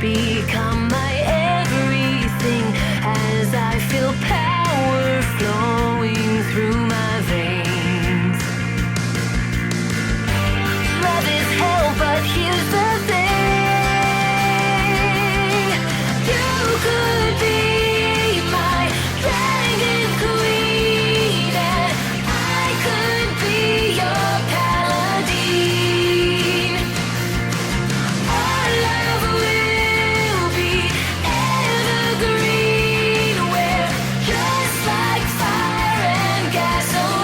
become my everything as I feel power flowing through my veins. Love is hell, but here's the thing. You could be my dragon queen, and I could be your paladin. Our love will be evergreen. We're just like fire and gasoline.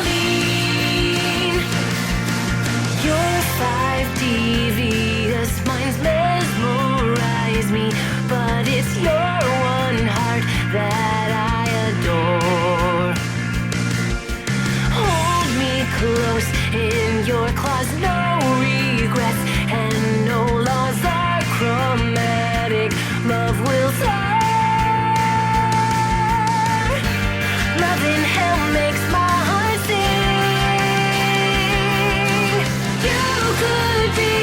Your 5 devious minds mesmerize me, but it's your one heart that I adore. Hold me close in your claws, no regrets, and no laws are chromatic. Love will soar. Love in hell makes my heart sing. You could be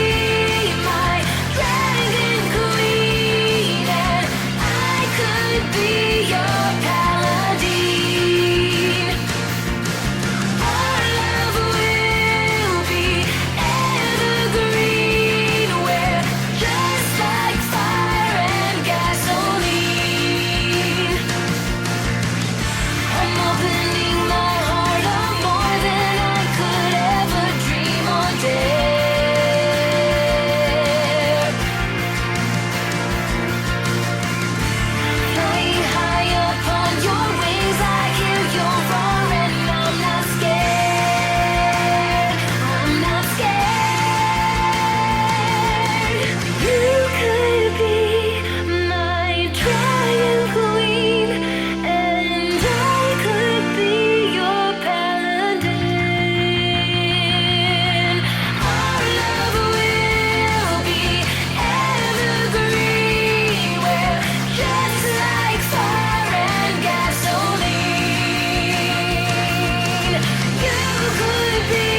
my dragon queen, and I could be your paladin. Our love will be evergreen. We're just like fire and gasoline. I'm opening my heart up more than I could ever dream or dare. Flying high upon your wings, I hear your roar, and I'm not scared. I'm not scared. You could be my dragon queen, and I could be your paladin. Our love will be evergreen. We're just like fire and gasoline. You could be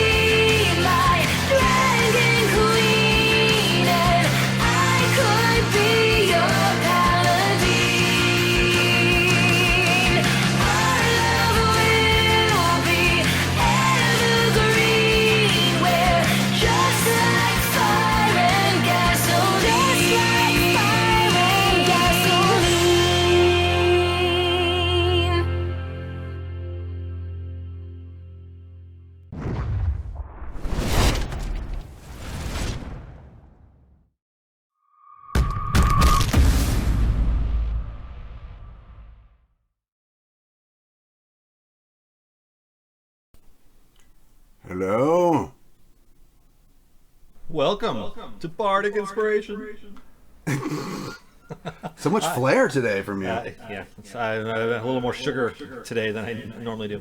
my dragon queen, and I could be your paladin. Our love will be evergreen. We're just like fire and gasoline. Hello. Welcome to Bardic Inspiration. So much flair today from you. Yeah, I have a little more sugar today than I normally do.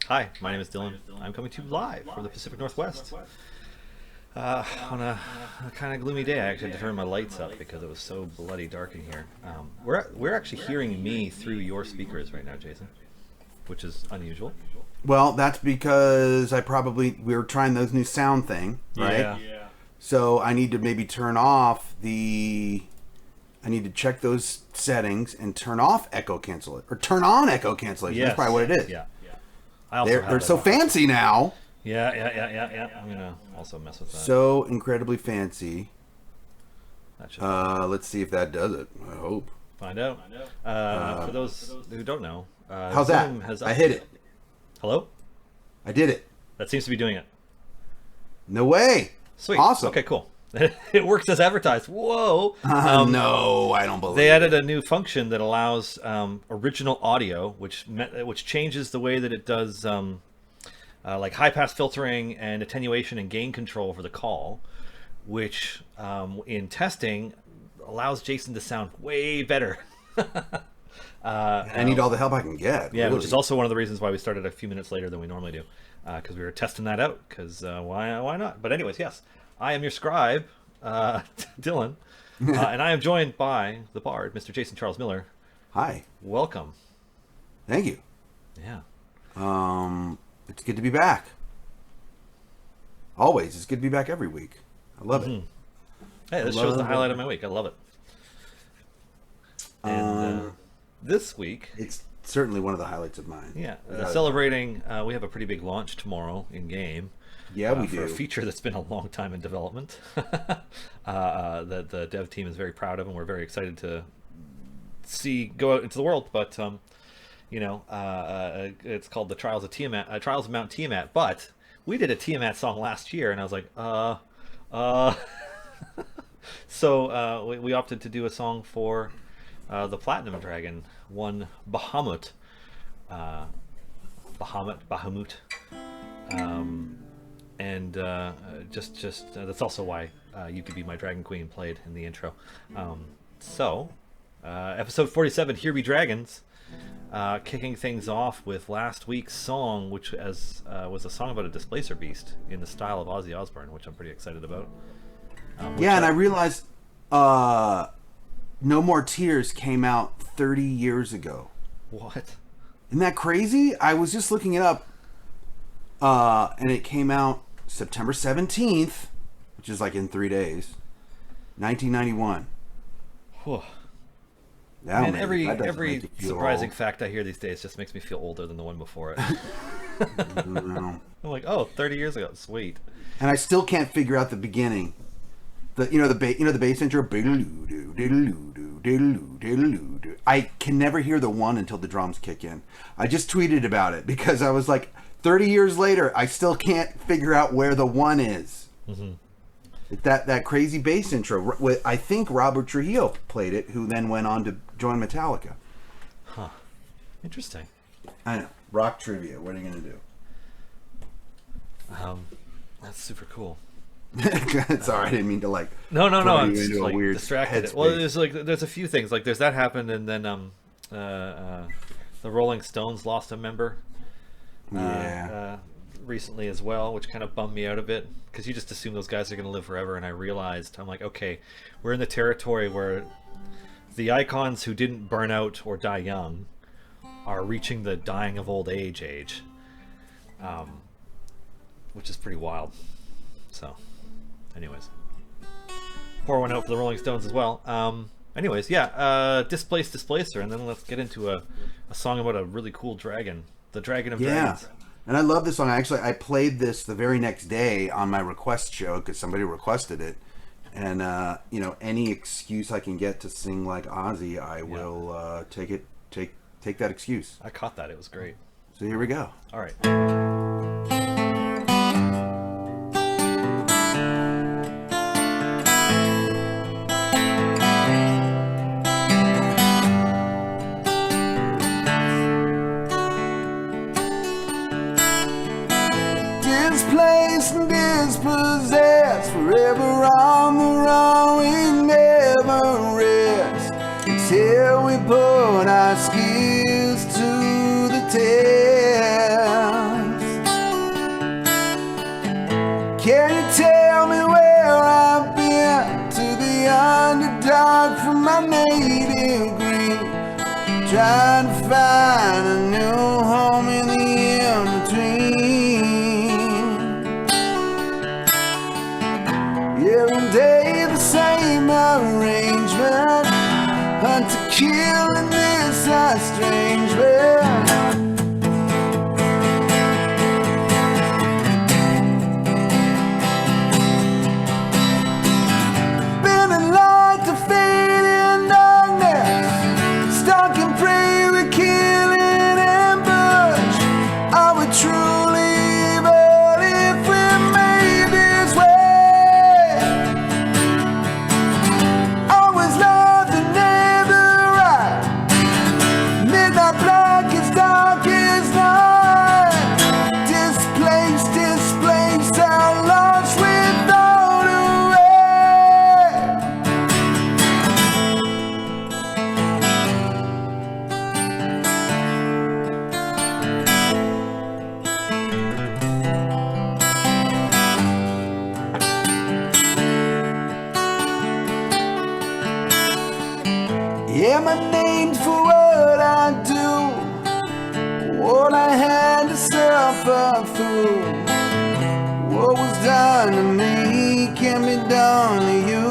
Hi, my name is Dylan. I'm coming to you live from the Pacific Northwest. On a kind of gloomy day, I actually had to turn my lights up because it was so bloody dark in here. We're actually hearing me through your speakers right now, Jason, which is unusual. Well, that's because we were trying those new sound thing, right? Yeah. So I need to maybe I need to check those settings and turn off echo cancel or turn on echo cancellation. Yes. That's probably what it is. Yeah. I also They're so fancy now. Yeah. I'm gonna also mess with that. So incredibly fancy. That should Let's see if that does it. I hope. find out. For those who don't know, How's Zoom that? has I hit it. Hello? I did it. That seems to be doing it. No way. Sweet. Awesome. Okay, cool. It works as advertised. Whoa. No, I don't believe They added a new function that allows original audio, which changes the way that it does like high pass filtering and attenuation and gain control for the call, which in testing allows Jason to sound way better. I need all the help I can get. Yeah, really. which is also one of the reasons why we started a few minutes later than we normally do, because we were testing that out. Because why not? But anyways, yes, I am your scribe, Dylan, and I am joined by the bard, Mr. Jason Charles Miller. Hi. Welcome. Thank you. Yeah. It's good to be back. Always, it's good to be back every week. I love it. Hey, this show's the highlight of my week. I love it. And this week, it's certainly one of the highlights of mine. Yeah, celebrating. We have a pretty big launch tomorrow in game. Yeah, we do. For a feature that's been a long time in development. That the dev team is very proud of, and we're very excited to see go out into the world. But it's called the Trials of Mount Tiamat. But we did a Tiamat song last year, and I was like, So we opted to do a song for the Platinum Dragon, one Bahamut. And that's also why You Could Be My Dragon Queen played in the intro. Episode 47, Here Be Dragons, kicking things off with last week's song, which was a song about a displacer beast in the style of Ozzy Osbourne, which I'm pretty excited about. And I realized No More Tears came out 30 years ago. What? Isn't that crazy? I was just looking it up, and it came out September 17th, which is like in 3 days, 1991. Whew. Yeah, man, every surprising fact I hear these days just makes me feel older than the one before it. I'm like, 30 years ago, sweet. And I still can't figure out the beginning. The bass intro. I can never hear the one until the drums kick in. I just tweeted about it because I was like, 30 years later, I still can't figure out where the one is. Mm-hmm. That crazy bass intro. I think Robert Trujillo played it, who then went on to join Metallica. Huh. Interesting. I know. Rock trivia. What are you going to do? That's super cool. Sorry, I didn't mean to like. No. I'm just like weird distracted. Well, there's a few things like there's that happened, and then the Rolling Stones lost a member. Recently as well, which kind of bummed me out a bit because you just assume those guys are going to live forever, and I realized I'm like, okay, we're in the territory where the icons who didn't burn out or die young are reaching the dying of old age, which is pretty wild. So, anyways, pour one out for the Rolling Stones as well. Displacer, and then let's get into a song about a really cool dragon, the Dragon of Dragons. And I love this song. Actually, I played this the very next day on my request show because somebody requested it. And any excuse I can get to sing like Ozzy, I will take that excuse. I caught that. It was great. So here we go. All right. Displaced and dispossessed, forever on the run, we never rest until we put our skills to the test. Can you tell me where I've been? To the underdog from my native green, trying to find a new home in the in-between. Every day the same arrangement, hunt to kill in this estrangement. Spinning like the fading darkness, stuck in prairie, killing ambush. Are we truly evil if we made this way? Always nothing ever right. Midnight black is dark as night. Displaced, our lost without a way. Am I named for what I do? What I had to suffer through? What was done to me can be done to you.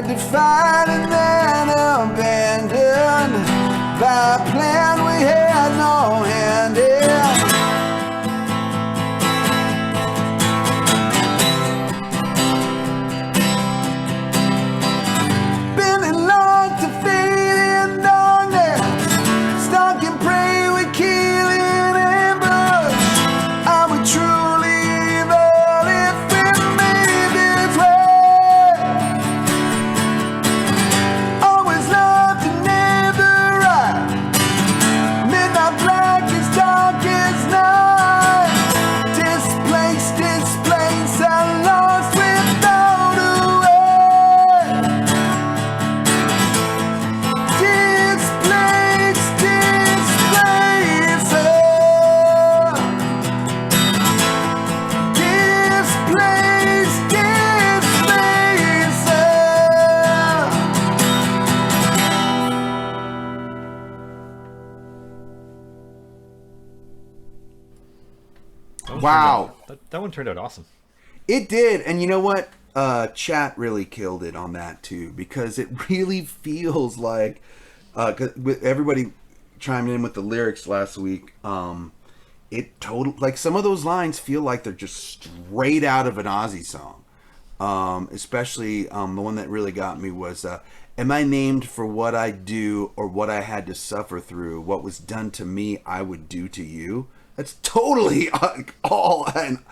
hard to find and then abandoned by a plan we had no hand in. Been in long to fade in darkness, stalk and pray with killing ambush. I would truly evil if we made this way. Always loved and never right. Midnight black is dark as night. Displaced, I'm lost without a way. Displaced, Wow. That one turned out awesome. It did, and you know what? Chat really killed it on that too, because it really feels like, with everybody chiming in with the lyrics last week, like some of those lines feel like they're just straight out of an Ozzy song. Especially the one that really got me was, "Am I named for what I do or what I had to suffer through? What was done to me, I would do to you." That's totally all an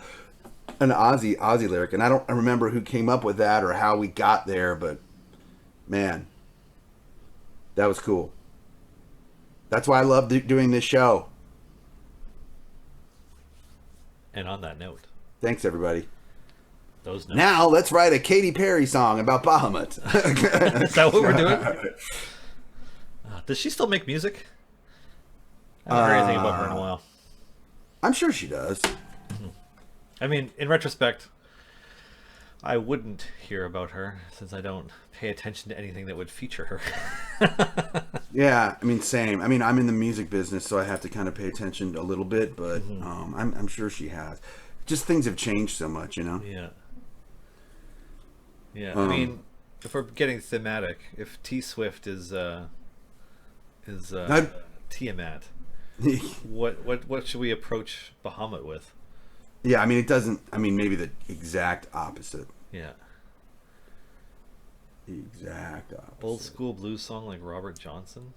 Ozzy lyric, and I don't remember who came up with that or how we got there, but man, that was cool. That's why I love doing this show. And on that note, thanks everybody. Those notes. Now let's write a Katy Perry song about Bahamut. Is that what we're doing? Does she still make music? I haven't heard anything about her in a while. I'm sure she does. I mean, in retrospect, I wouldn't hear about her since I don't pay attention to anything that would feature her. Yeah, I mean, same. I mean, I'm in the music business, so I have to kind of pay attention a little bit, but I'm sure she has. Just things have changed so much, you know? Yeah. Yeah, I mean, if we're getting thematic, if T Swift is Tiamat, what should we approach Bahamut with? Yeah, I mean, it doesn't. I mean, maybe the exact opposite. Yeah. The exact opposite. Old school blues song like Robert Johnson.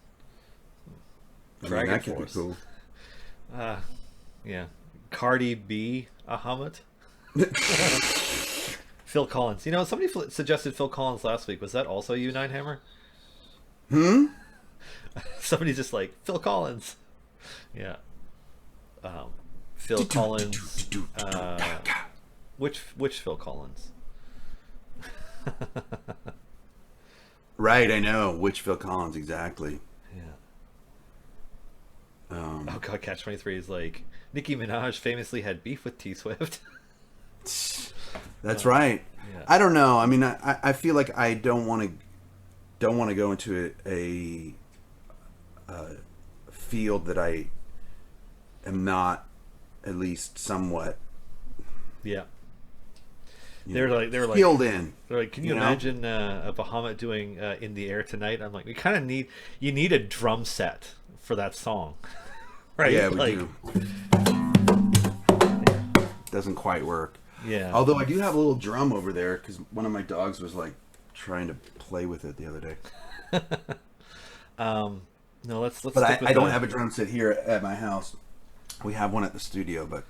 Dragon that could be cool. Yeah. Cardi B, Bahamut. Phil Collins. You know, somebody suggested Phil Collins last week. Was that also you, Ninehammer? Somebody's just like, Phil Collins. Yeah. Phil Collins. Which Phil Collins? Right, I know. Which Phil Collins, exactly. Yeah. Oh god, Catch 23 is like, Nicki Minaj famously had beef with T Swift. That's right. Yeah. I don't know. I mean, I feel like I don't want to go into a field that I am not at least somewhat. Yeah. They're like filled in. They're like, can you imagine a Bahamut doing "In the Air Tonight"? I'm like, we kind of need a drum set for that song, right? Yeah, we like, do. Doesn't quite work. Yeah. Although I do have a little drum over there because one of my dogs was like trying to play with it the other day. No, let's. But I don't have a drum set here at my house. We have one at the studio, but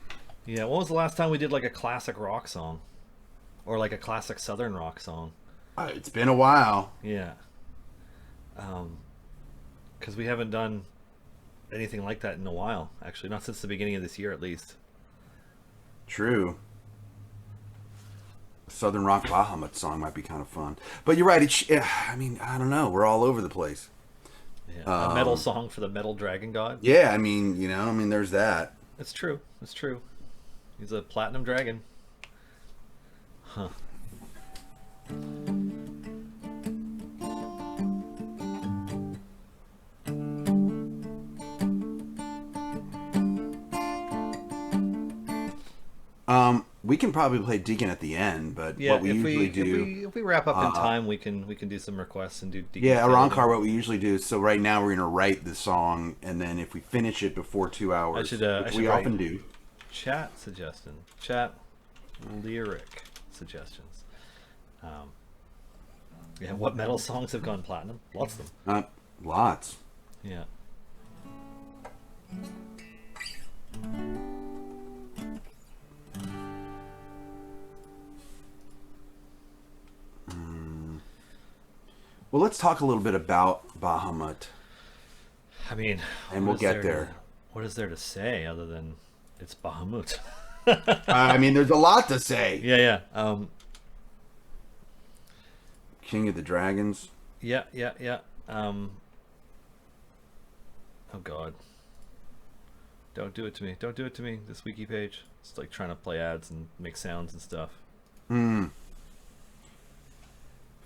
yeah. When was the last time we did like a classic rock song, or like a classic Southern rock song? It's been a while. Yeah. Because we haven't done anything like that in a while. Actually, not since the beginning of this year, at least. True. A Southern rock Bahamut song might be kind of fun, but you're right. I mean, I don't know. We're all over the place. Yeah, a metal song for the metal dragon god. Yeah, I mean, there's that. It's true. It's true. He's a platinum dragon. Huh. We can probably play Deacon at the end, but Yeah, what we usually do... if we wrap up in time, we can do some requests and do Deacon. Yeah, Arankar, what we usually do, so right now we're going to write the song, and then if we finish it before 2 hours, which we often do. Chat lyric suggestions. Yeah, what metal songs have gone platinum? Lots of them. Lots. Yeah. Well, let's talk a little bit about Bahamut. I mean, and we'll get there. What is there to say other than it's Bahamut? I mean, there's a lot to say. Yeah. King of the Dragons. Yeah. Oh God. Don't do it to me. Don't do it to me. This wiki page. It's like trying to play ads and make sounds and stuff.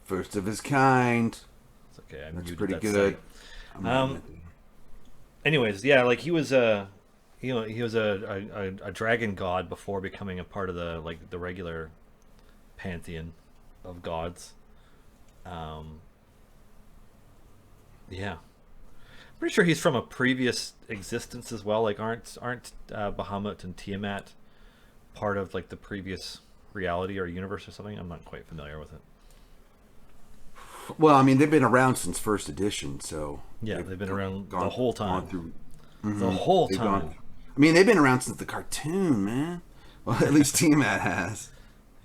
First of his kind. It's okay. That's pretty good. Anyways, yeah, like he was a dragon god before becoming a part of the regular pantheon of gods. Yeah, pretty sure he's from a previous existence as well. Like, aren't Bahamut and Tiamat part of like the previous reality or universe or something? I'm not quite familiar with it. Well, I mean, they've been around since first edition, so yeah, they've been around the whole time. The whole time. I mean, they've been around since the cartoon, man. Well, at least Tiamat has.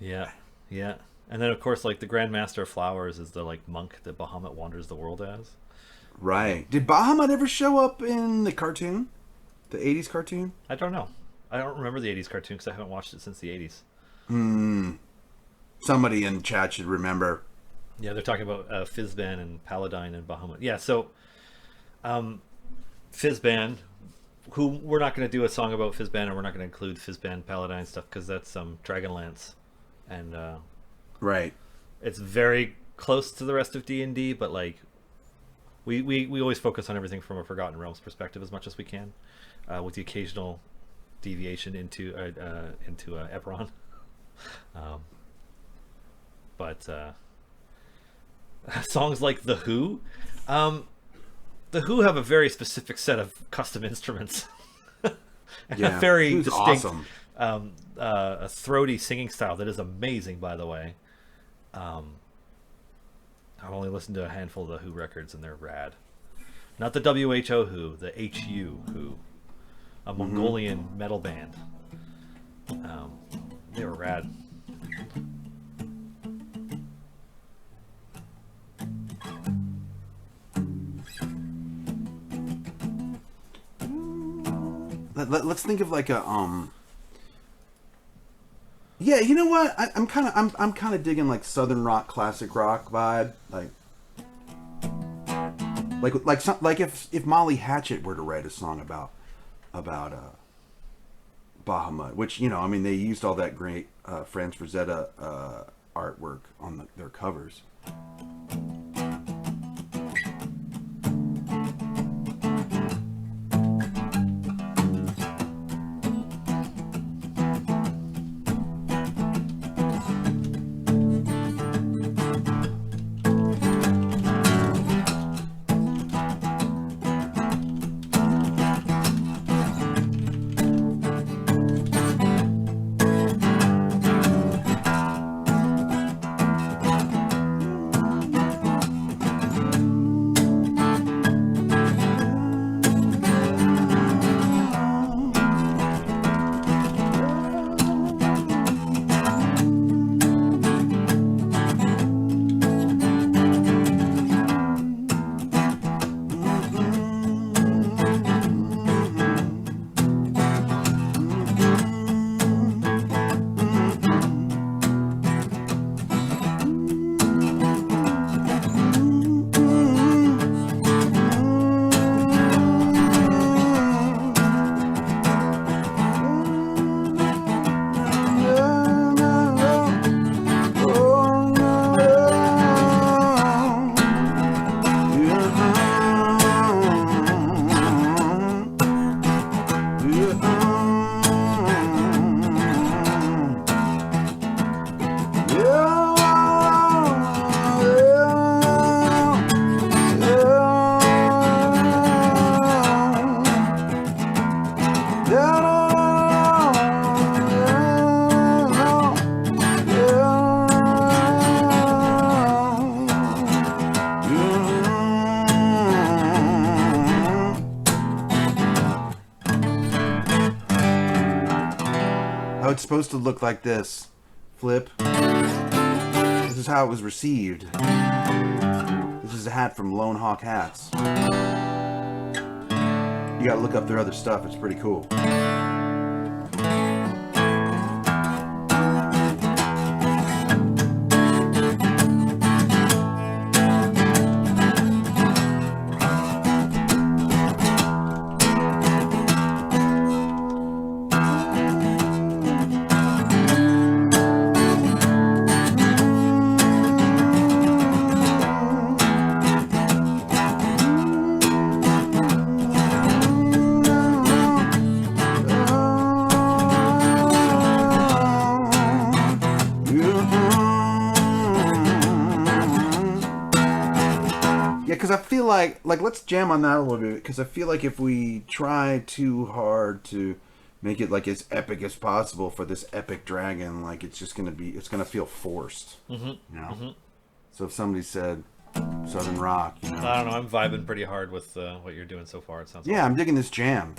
Yeah. And then, of course, like the Grand Master of Flowers is the like monk that Bahamut wanders the world as. Right. Did Bahamut ever show up in the cartoon? The 80s cartoon? I don't know. I don't remember the 80s cartoon because I haven't watched it since the 80s. Somebody in chat should remember. Yeah, they're talking about Fizban and Paladine and Bahamut. Yeah, so Fizban, who we're not going to do a song about Fizban, and we're not going to include Fizban Paladine stuff because that's Dragonlance, and right. It's very close to the rest of D&D, but like we always focus on everything from a Forgotten Realms perspective as much as we can, with the occasional deviation into Eberron. But songs like The Who, The Who have a very specific set of custom instruments. And a very distinct, awesome. A throaty singing style that is amazing, by the way. I've only listened to a handful of the Who records, and they're rad. Not the WHO Who, the HU Who, a Mongolian metal band. They were rad. Let's think of like a yeah, you know what? I'm kind of digging like southern rock, classic rock vibe, like if Molly Hatchet were to write a song about Bahamut, which, you know, I mean, they used all that great Franz Frazetta artwork on their covers. Oh, it's supposed to look like this. Flip. This is how it was received. This is a hat from Lone Hawk Hats. You gotta look up their other stuff. It's pretty cool. Because I feel like let's jam on that a little bit, because I feel like if we try too hard to make it like as epic as possible for this epic dragon, like it's gonna feel forced. Mm-hmm. You know. Mm-hmm. So if somebody said Southern rock, you know. I don't know. I'm vibing pretty hard with what you're doing so far. It sounds. Yeah, awesome. I'm digging this jam.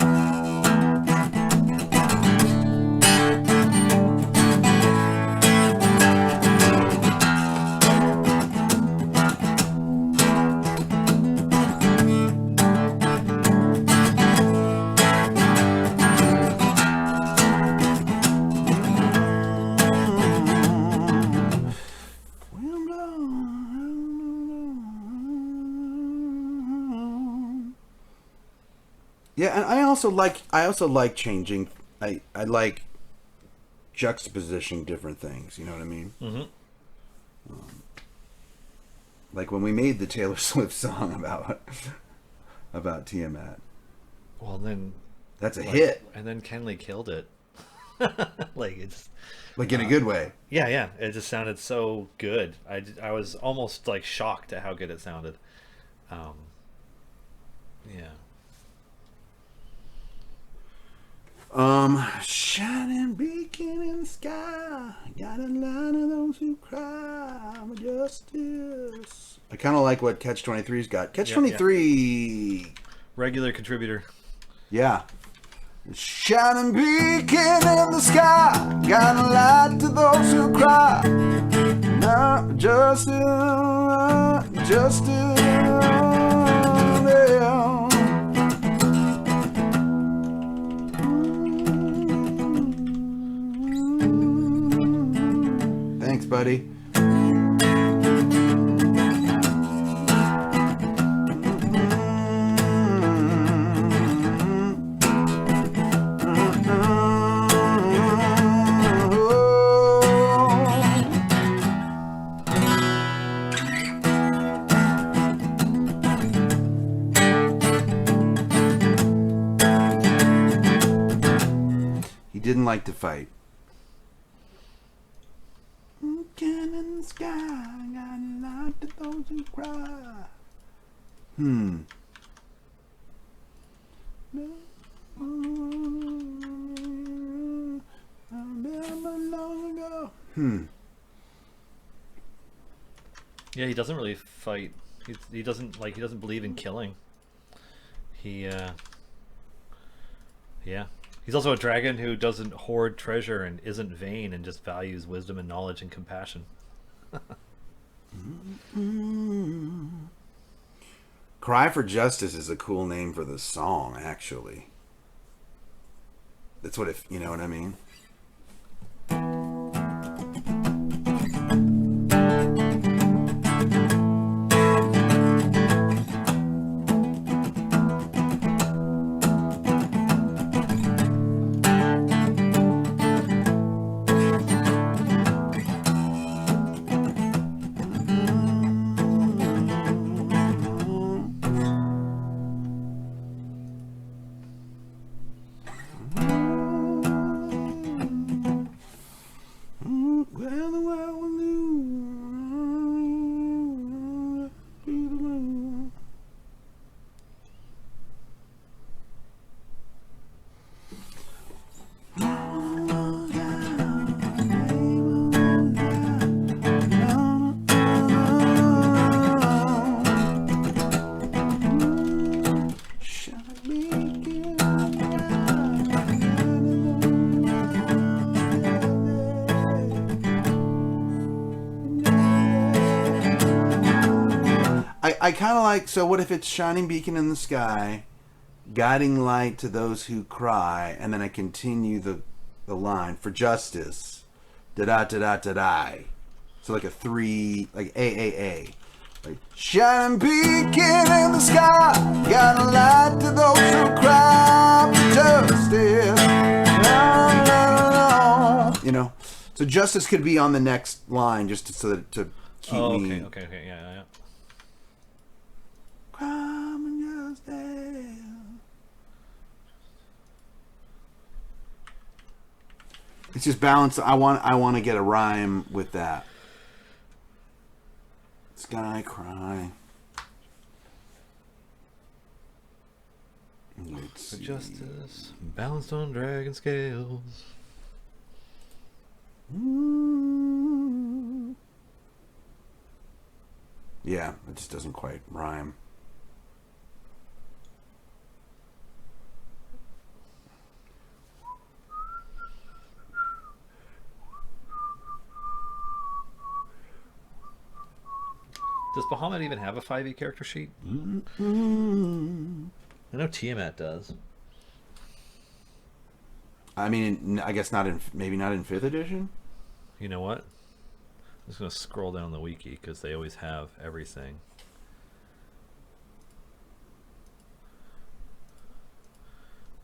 Yeah, and I also like changing. I like juxtapositioning different things. You know what I mean? Mm-hmm. Like when we made the Taylor Swift song about Tiamat. Well, then That's a hit. And then Kenley killed it. Like it's Like in a good way. yeah. It just sounded so good. I was almost like shocked at how good it sounded. Yeah. Shining beacon in the sky, got a line of those who cry for justice. I kind of like what Catch 23's got. Catch 23. Regular contributor. Yeah. Shining beacon in the sky, got a light to those who cry. No, justice, justice, yeah. Thanks, buddy. He didn't like to fight. In the sky, got a light to those who cry. Yeah, he doesn't really fight. He doesn't believe in killing. Yeah. He's also a dragon who doesn't hoard treasure and isn't vain and just values wisdom and knowledge and compassion. Cry for Justice is a cool name for the song, actually. That's what if you know what I mean. I kind of like, so what if it's shining beacon in the sky, guiding light to those who cry, and then I continue the line for justice, da-da-da-da-da-da. So like a 3, like A. Like, shining beacon in the sky, guiding light to those who cry for justice. You know, so justice could be on the next line just to keep me. Okay, yeah. Crime and justice. It's just balance. I want to get a rhyme with that. Sky cry. Let's For see. justice, balanced on dragon scales. Yeah, it just doesn't quite rhyme. Does Bahamut even have a 5e character sheet? I know Tiamat does. I mean, I guess maybe not in 5th edition. You know what? I'm just going to scroll down the wiki because they always have everything.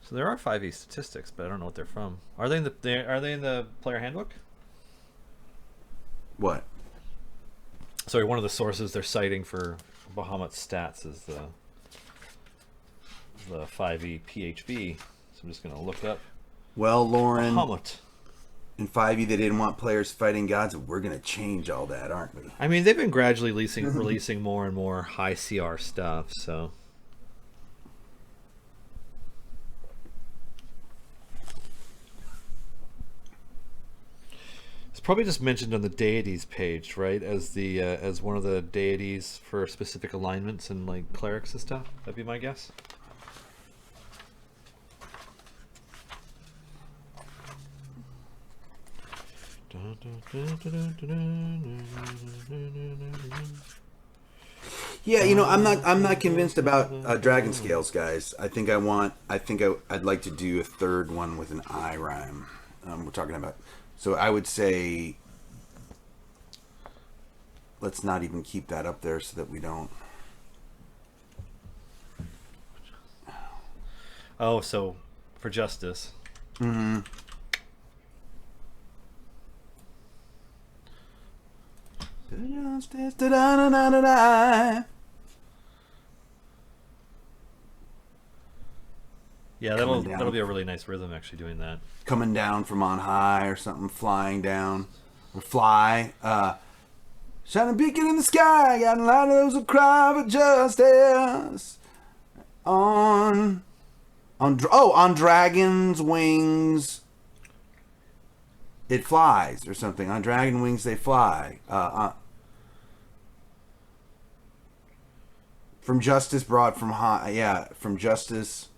So there are 5e statistics, but I don't know what they're from. Are they in the player handbook? What? Sorry, one of the sources they're citing for Bahamut's stats is the 5e PHB. So I'm just going to look up Well, Lauren, Bahamut. in 5e they didn't want players fighting gods. We're going to change all that, aren't we? I mean, they've been gradually releasing more and more high CR stuff, so... It's probably just mentioned on the deities page, right? As the as one of the deities for specific alignments and like clerics and stuff. That'd be my guess. Yeah, you know, I'm not convinced about dragon scales, guys. I'd like to do a third one with an I rhyme. We're talking about, so I would say, let's not even keep that up there so that we don't. Oh, so for justice. Mm-hmm. Justice, da-da-da-da-da-da. Yeah, that'll be a really nice rhythm actually doing that. Coming down from on high or something, flying down or fly. Shining beacon in the sky, got a lot of those who cry for justice. On dragon's wings, it flies or something. On dragon wings, they fly. From justice brought from high. Yeah, from justice.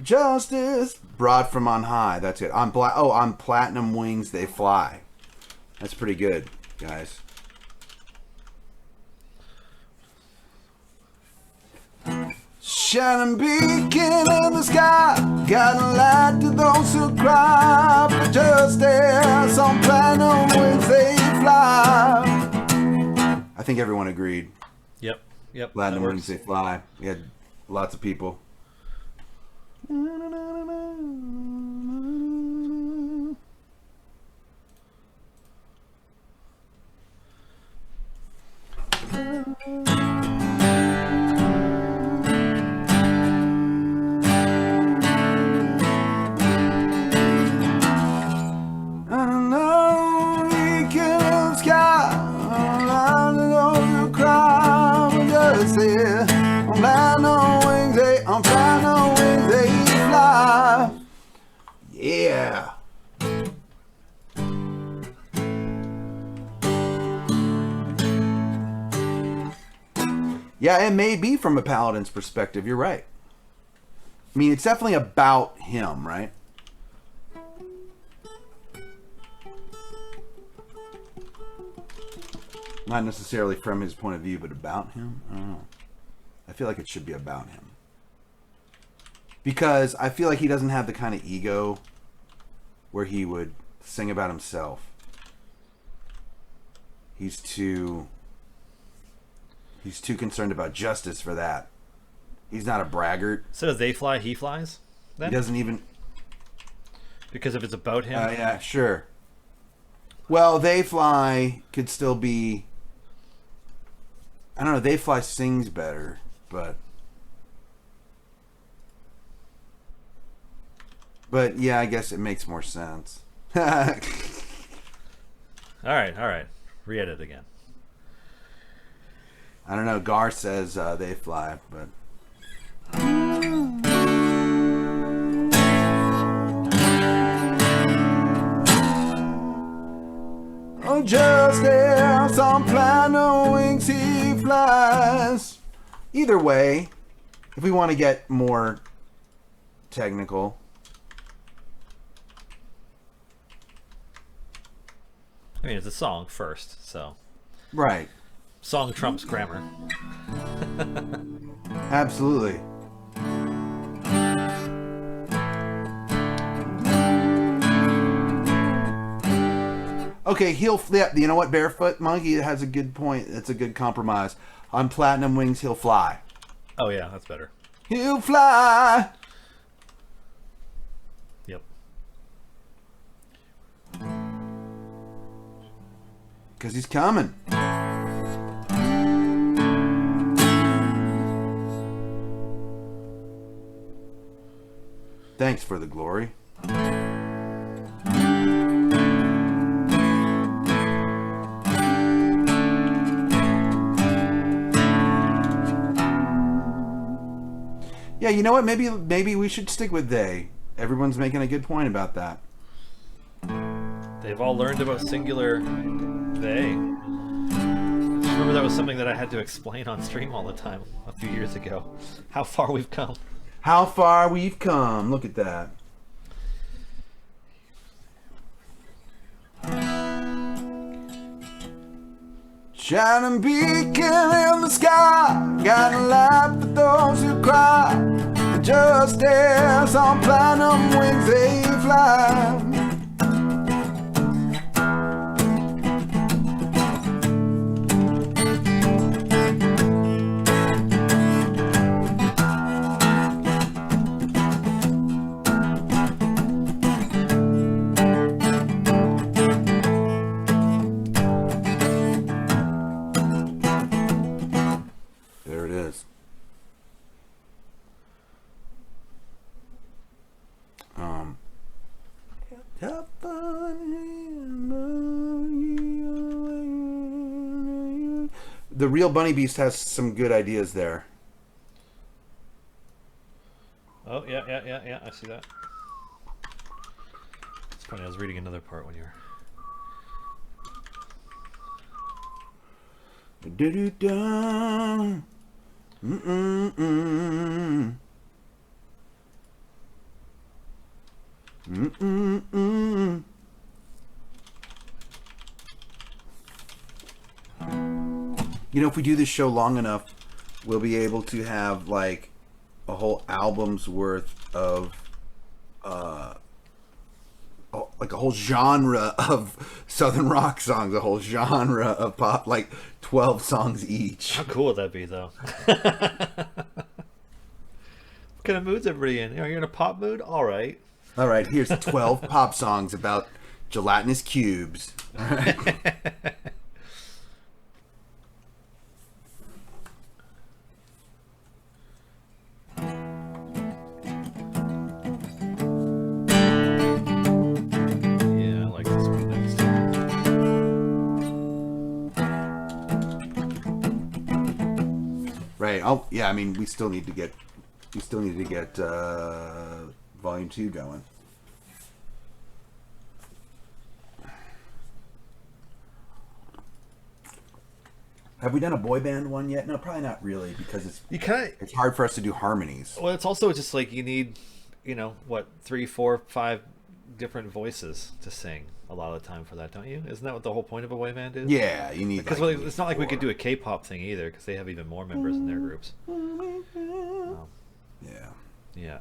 Justice brought from on high. That's it. On platinum wings, they fly. That's pretty good, guys. Shining beacon in the sky, got a light to those who cry for justice. On platinum wings they fly. I think everyone agreed. Yep. Platinum wings they fly. We had lots of people. Yeah. Yeah, it may be from a paladin's perspective. You're right. I mean, it's definitely about him, right? Not necessarily from his point of view, but about him. I don't know. I feel like it should be about him. Because I feel like he doesn't have the kind of ego where he would sing about himself. He's too concerned about justice for that. He's not a braggart. So does they fly, he flies? Then? He doesn't even... Because if it's about him? Yeah, sure. Well, They Fly could still be... I don't know, They Fly sings better, but... But, yeah, I guess it makes more sense. All right. Re-edit again. I don't know, Gar says They Fly, but... Oh, just as on platinum wings he flies. Either way, if we want to get more technical... I mean, it's a song first, so... Right. Song trumps grammar. Absolutely. Okay, he'll flip. You know what? Barefoot Monkey has a good point. It's a good compromise. On Platinum Wings, he'll fly. Oh, yeah, that's better. He'll fly. Yep. Because he's coming. Thanks for the glory. Yeah, you know what? Maybe we should stick with they. Everyone's making a good point about that. They've all learned about singular they. I just remember that was something that I had to explain on stream all the time a few years ago. How far we've come. How far we've come. Look at that. Shining beacon in the sky, got a light for those who cry. Just as on platinum wings they fly. There it is. The Real Bunny Beast has some good ideas there. Oh, yeah. I see that. It's funny, I was reading another part when you were... Do-do-da. Mm-mm-mm. Mm-mm-mm. You know, if we do this show long enough, we'll be able to have like a whole album's worth of like a whole genre of Southern rock songs, a whole genre of pop, like 12 songs each. How cool would that be, though? What kind of mood's everybody in? Are you in a pop mood? All right. All right, here's 12 pop songs about gelatinous cubes. All right. Yeah, I like this one next. Right. Oh, yeah. I mean, we still need to get volume 2 going. Have we done a boy band one yet? No, probably not really, because it's hard for us to do harmonies. Well, it's also just like you need, 3, 4, 5 different voices to sing a lot of the time for that, don't you? Isn't that what the whole point of a boy band is? Yeah, you need. Because like, it's not like we could do a K-pop thing either, because they have even more members in their groups. Yeah. Yeah.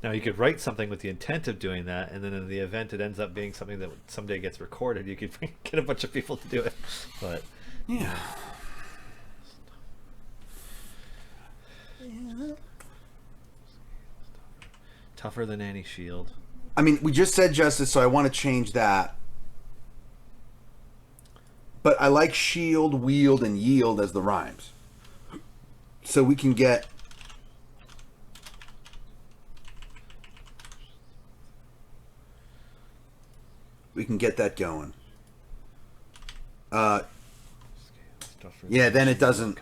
Now you could write something with the intent of doing that, and then in the event it ends up being something that someday gets recorded. You could get a bunch of people to do it, but Yeah. tougher than any shield. I mean, we just said justice, so I want to change that. But I like shield, wield, and yield as the rhymes. So we can get... We can get that going. Yeah, then it doesn't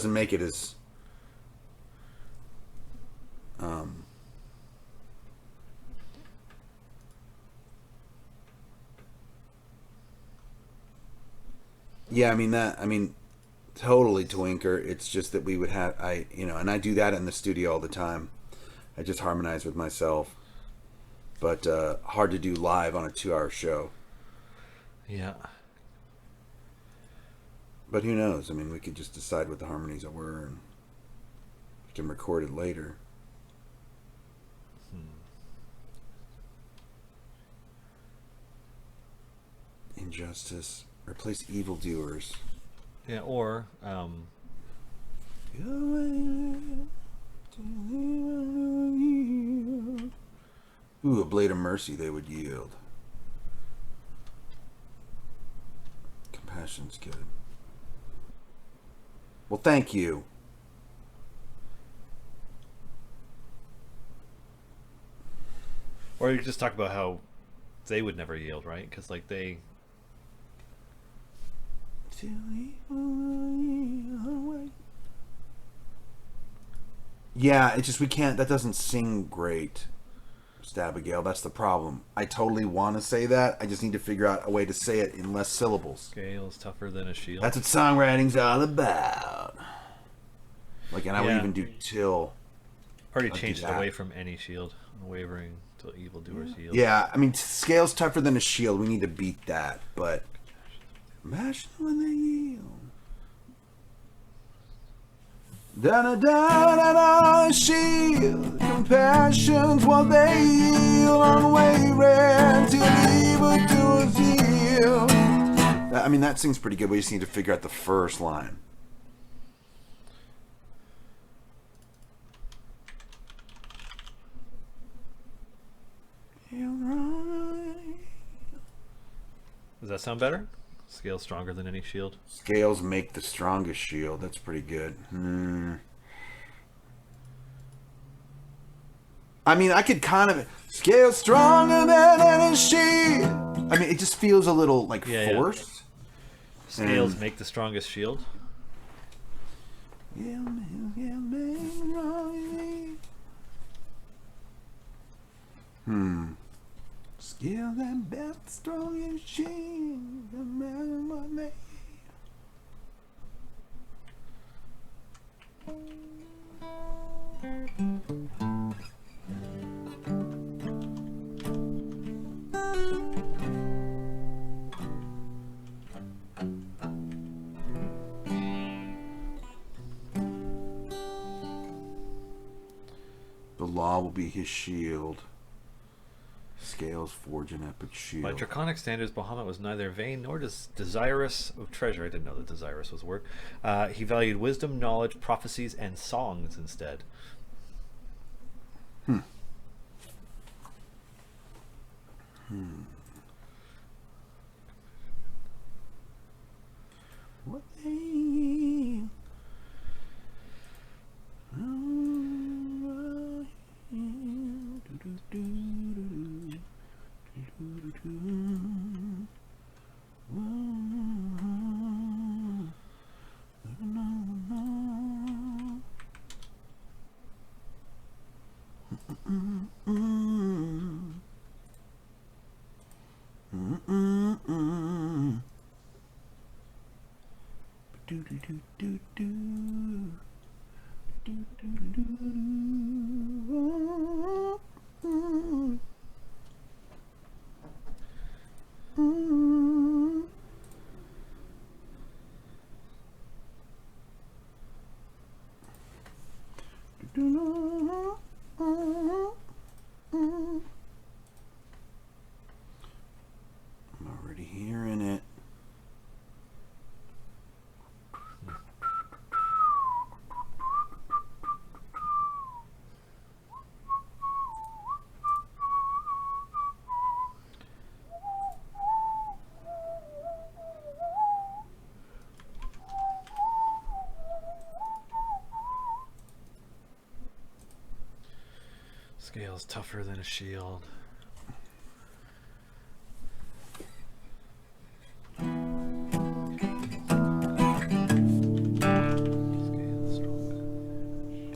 make it as... Yeah, I mean, totally Twinker. It's just that we would have, and I do that in the studio all the time. I just harmonize with myself. But hard to do live on a 2-hour show. Yeah. But who knows? I mean, we could just decide what the harmonies were and we can record it later. Injustice. Replace evildoers. Yeah, or Ooh, a blade of mercy they would yield. Compassion's good. Well, thank you. or you could just talk about how they would never yield, right? Because like they. Yeah, it's just we can't. That doesn't sing great, Abigail. That's the problem. I totally want to say that. I just need to figure out a way to say it in less syllables. Scale is tougher than a shield. That's what songwriting's all about. Like, and I would Yeah. even do till. Already I'll do changed it that. away from any shield, wavering to evildoer's yield. Yeah, I mean, scale's tougher than a shield. We need to beat that, but. Mash when they yield. Da da da da da, shield. Compassion's what they yield, unwavering till evildoers yield. I mean, that sings pretty good. We just need to figure out the first line. Does that sound better? Scale stronger than any shield. Scales make the strongest shield. That's pretty good. I mean, I could kind of... Scale stronger than any shield. I mean, it just feels a little, like, Yeah, forced. Scales make the strongest shield. Scale that best, strongest shield. No matter what they... The law will be his shield. Scales forge an epic shield. By draconic standards, Bahamut was neither vain nor desirous of treasure. I didn't know that desirous was a word. He valued wisdom, knowledge, prophecies, and songs instead. What they... Scale's tougher than a shield.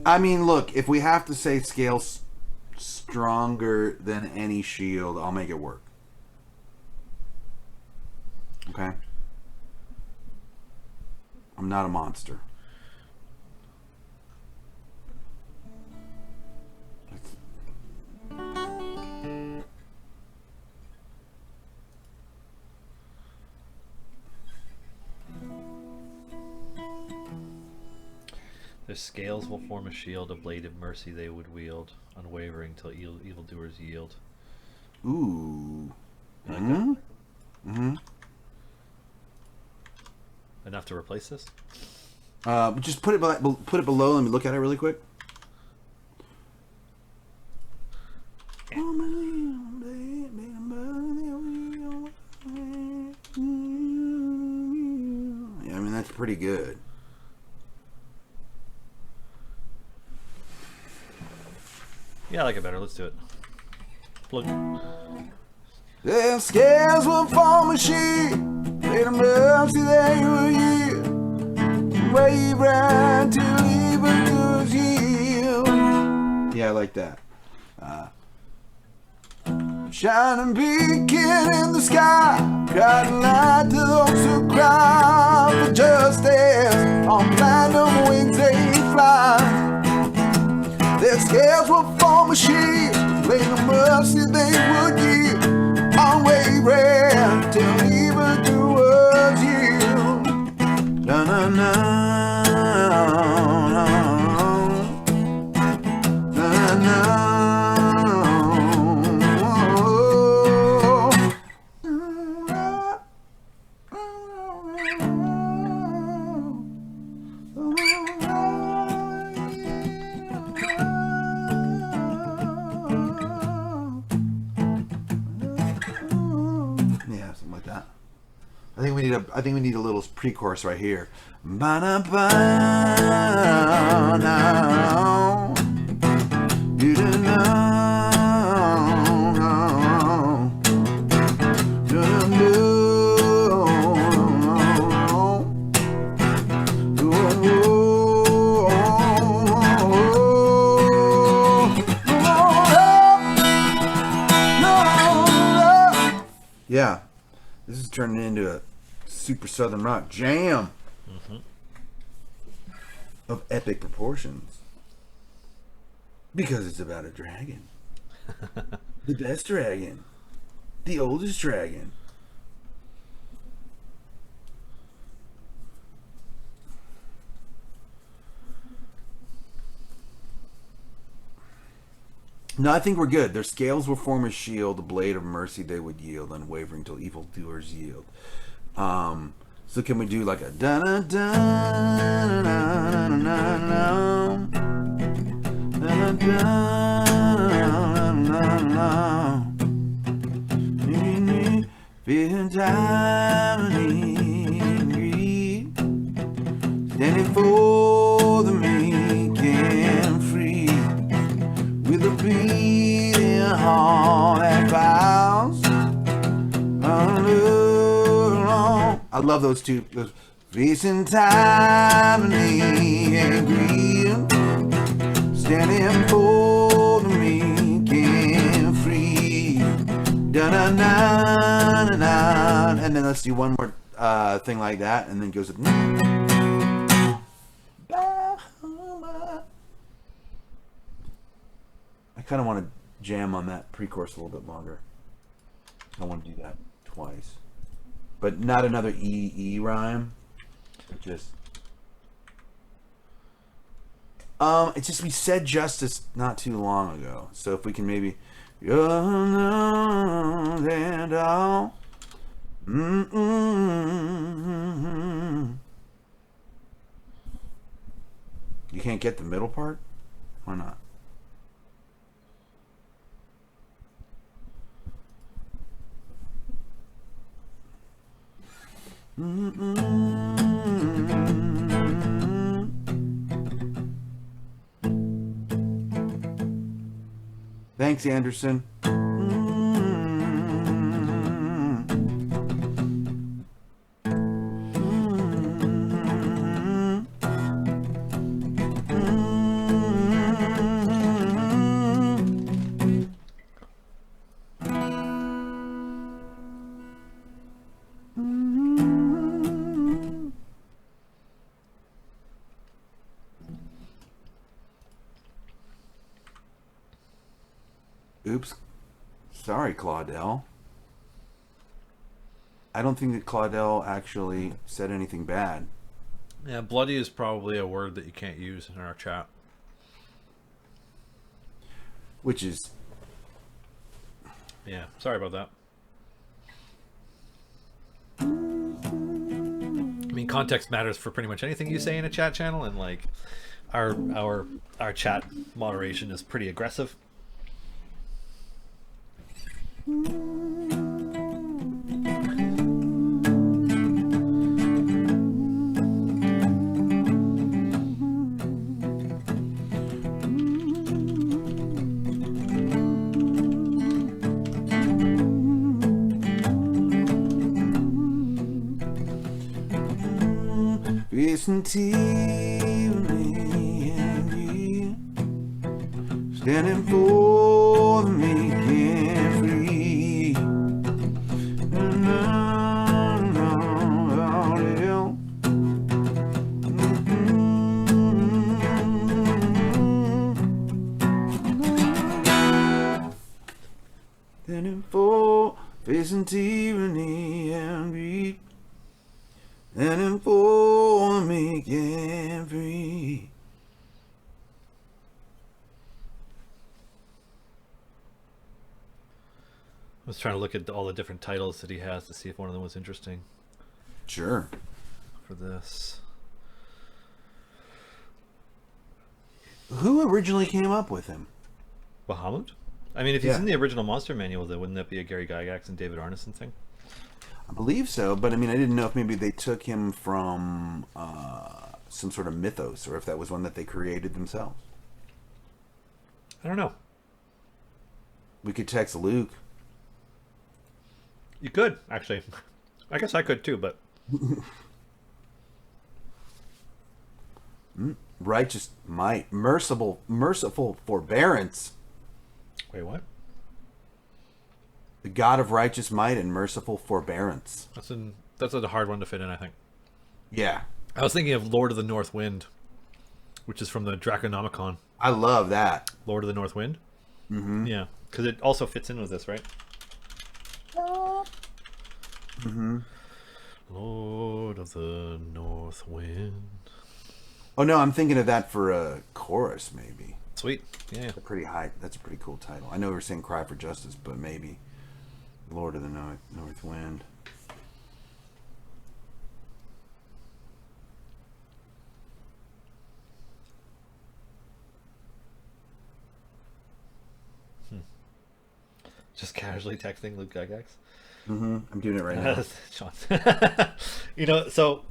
I mean, look, if we have to say scale's stronger than any shield, I'll make it work. Okay? I'm not a monster. Their scales will form a shield, a blade of mercy they would wield, unwavering till evildoers yield. Ooh. You like Mm-hmm. that? Mm-hmm. Enough to replace this? Just put it below. Let me look at it really quick. Yeah, I mean that's pretty good. Yeah, I like it better. Let's do it. Plug. Their scales will form a sheet, made of mercy they will yield, wave round till evildoers yield. Yeah, I like that. Shining beacon in the sky, guiding light to those who cry for justice. On platinum wings they fly. Their scales will form a shield, made of mercy they would yield, unwavering till evildoers yield. Na na na na na. Yeah, something like that. I think we need a little pre-chorus right here. Ba-da-ba-now. Yeah, this is turning into a super southern rock jam of epic proportions because it's about a dragon. The best dragon, the oldest dragon. No, I think we're good. Their scales will form a shield, a blade of mercy they would yield, unwavering till evildoers yield. So can we do like a da da da da da da da feeling time and greed, standing for the meek and free. With a beating heart that bows. I love those two. Those facing time and greed, standing for the meek and free. Da na na na na. And then let's do one more thing like that, and then it goes with. I kind of want to jam on that pre-chorus a little bit longer. I want to do that twice, but not another E rhyme. But just it's just we said justice not too long ago, so if we can maybe and all. You can't get the middle part? Why not? Thanks, Anderson. Oops. Sorry, Claudel. I don't think that Claudel actually said anything bad. Yeah, bloody is probably a word that you can't use in our chat. Which is... Yeah, sorry about that. I mean, context matters for pretty much anything you say in a chat channel, and like our chat moderation is pretty aggressive. Listen to me, standing for the meek and free. Standing for facing tyranny and greed. And for me and free. I was trying to look at all the different titles that he has to see if one of them was interesting. Sure. For this. Who originally came up with him? Bahamut? I mean, if he's in the original Monster Manual, then wouldn't that be a Gary Gygax and David Arneson thing? I believe so, but I mean, I didn't know if maybe they took him from some sort of mythos, or if that was one that they created themselves. I don't know. We could text Luke. You could, actually. I guess I could too, but... Righteous might, merciful forbearance. Wait, what? The God of righteous might and merciful forbearance. That's a hard one to fit in, I think. Yeah. I was thinking of Lord of the North Wind, which is from the Draconomicon. I love that. Lord of the North Wind? Mm-hmm. Yeah, because it also fits in with this, right? Mm-hmm. Lord of the North Wind. Oh, no, I'm thinking of that for a chorus, maybe. Sweet. Yeah. That's a pretty cool title. I know we were saying Cry for Justice, but maybe Lord of the North Wind. Just casually texting Luke Gygax. Mm-hmm. I'm doing it right now. Sean. You know, so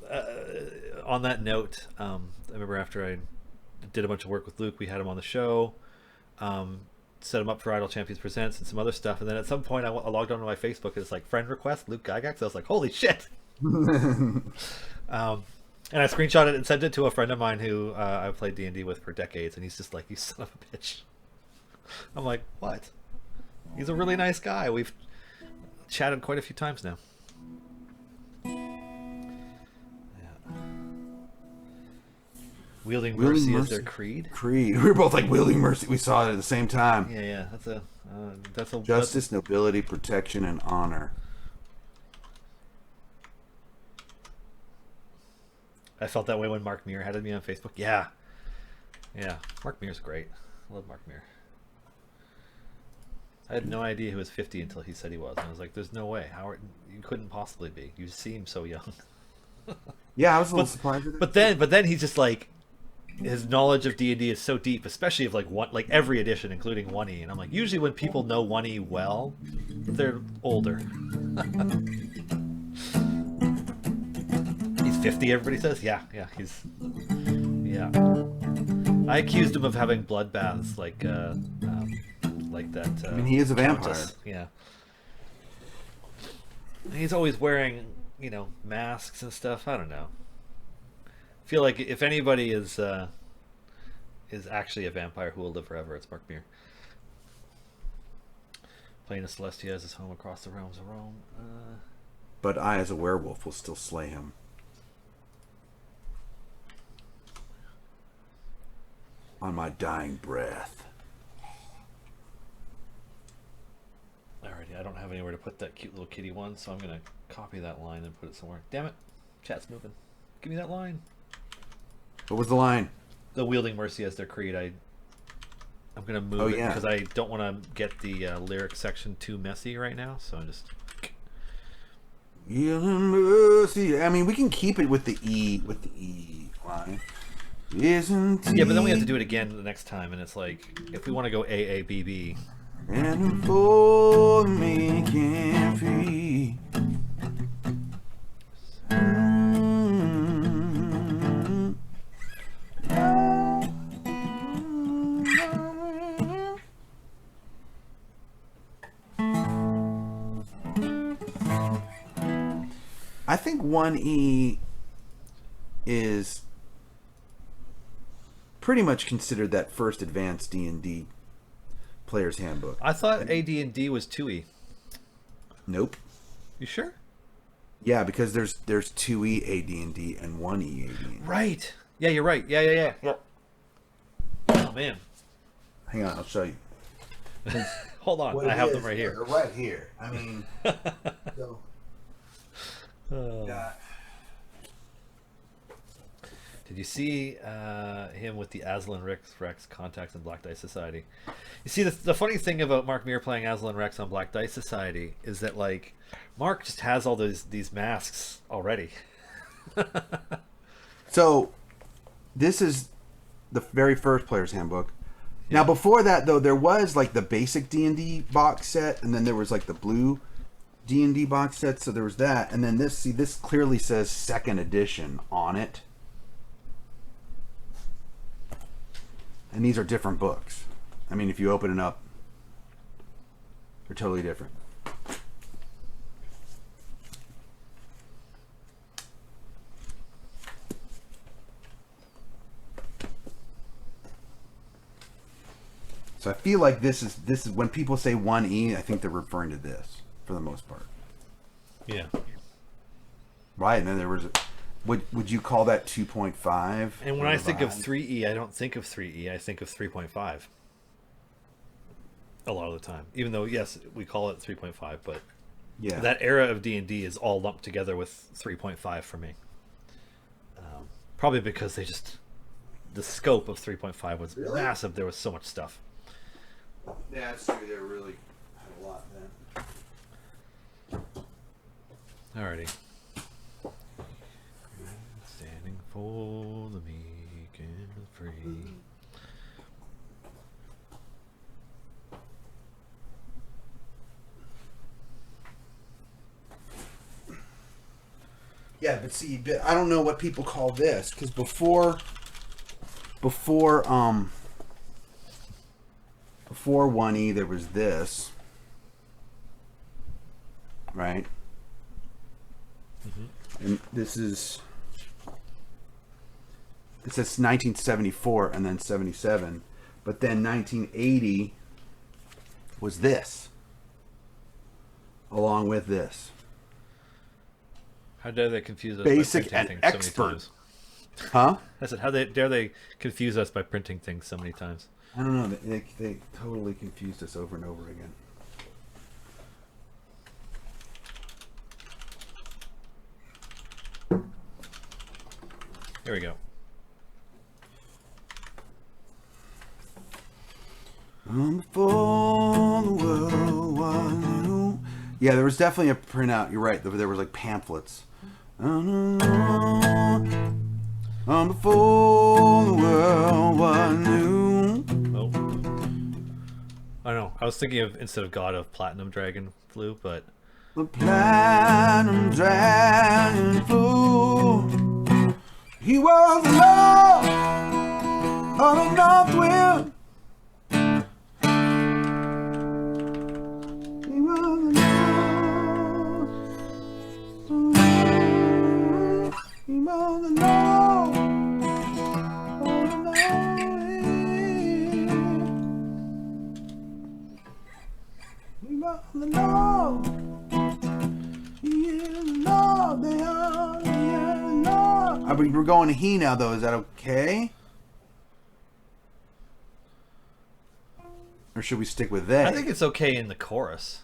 on that note, I remember after I did a bunch of work with Luke, we had him on the show, set him up for Idle Champions Presents and some other stuff, and then at some point I logged onto my Facebook and it's like, friend request, Luke Gygax. I was like, holy shit! And I screenshot it and sent it to a friend of mine who I played D&D with for decades, and he's just like, you son of a bitch. I'm like, what? He's a really nice guy. We've chatted quite a few times now. Yeah. Wielding mercy is their creed. We were both like wielding mercy. We saw it at the same time. Yeah. That's a Justice, nobility, protection, and honor. I felt that way when Mark Muir had me on Facebook. Yeah. Mark Muir's great. I love Mark Muir. I had no idea he was 50 until he said he was. And I was like, there's no way. You couldn't possibly be. You seem so young. Yeah, I was a little surprised at that. But then he's just like, his knowledge of D&D is so deep, especially of like every edition, including 1E. And I'm like, usually when people know 1E well, they're older. He's 50, everybody says? Yeah, I accused him of having bloodbaths like like that. I mean, he is a vampire. countess. Yeah. He's always wearing, masks and stuff. I don't know. I feel like if anybody is actually a vampire who will live forever, it's Mark Meer. Playing a Celestia as his home across the realms of Rome. But I, as a werewolf, will still slay him. On my dying breath. Alrighty, I don't have anywhere to put that cute little kitty one, so I'm going to copy that line and put it somewhere. Damn it. Chat's moving. Give me that line. What was the line? The wielding mercy as their creed. I'm going to move it because I don't want to get the lyric section too messy right now, so I'm just... Wielding mercy. I mean, we can keep it with the E line. Isn't yeah, but then we have to do it again the next time, and it's like, if we want to go AABB... And for making free. I think 1E is pretty much considered that first advanced D&D player's handbook. I thought AD&D was 2E. Nope. You sure? Yeah, because there's 2E AD&D and 1E AD&D. Right. Yeah, you're right. Yeah. Oh, man. Hang on, I'll show you. Hold on. I have them right here. Right here. I mean... so, Did you see him with the Aslan Rex contacts in Black Dice Society? You see, the funny thing about Mark Meer playing Aslan Rex on Black Dice Society is that, like, Mark just has all these masks already. So, this is the very first player's handbook. Yeah. Now, before that, though, there was, like, the basic D&D box set, and then there was, like, the blue D&D box set, so there was that. And then this clearly says second edition on it. And these are different books. I mean, if you open it up, they're totally different. So I feel like this is when people say 1E, I think they're referring to this for the most part. Yeah. Right, and then there was would you call that 2.5? And when I think of 3E, I don't think of 3E. I think of 3.5. A lot of the time, even though yes, we call it 3.5, but yeah, that era of D&D is all lumped together with 3.5 for me. Probably because the scope of 3.5 was massive. There was so much stuff. Yeah, that's true. They really had a lot then. Alrighty. Standing for the meek and free. Yeah, but see, I don't know what people call this, because before 1E there was this, right? Mm-hmm. And this is, it says 1974 and then 77, but then 1980 was this, along with this. How dare they confuse us Basic by printing and things expert. so many times? Huh? I said, how dare they confuse us by printing things so many times? I don't know. They totally confused us over and over again. Here we go. Before the world was new. Yeah, there was definitely a printout. You're right. There was like pamphlets. Before the world was new. Oh. I know. I was thinking of, instead of God, of Platinum Dragon flew, but... The Platinum Dragon flew. He was the love of the north wind. on the low. We're going to he now, though. Is that okay? Or should we stick with they? I think it's okay in the chorus.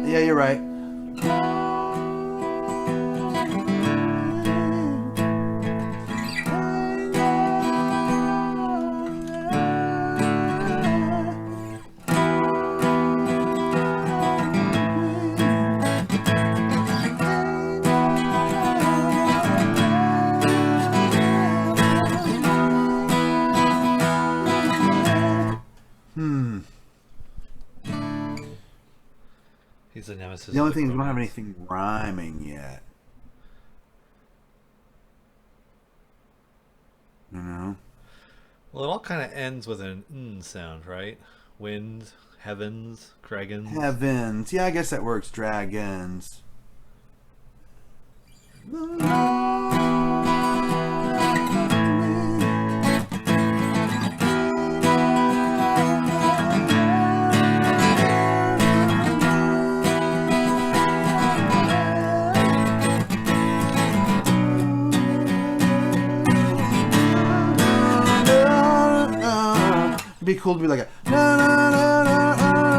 Yeah, you're right. He's the nemesis. The only of thing is we don't have romance. anything rhyming yet. You know? Well, it all kind of ends with an sound, right? Wind, heavens, dragons. Heavens. Yeah, I guess that works. Dragons. It'd be cool to be like a na, na, na, na, na, na.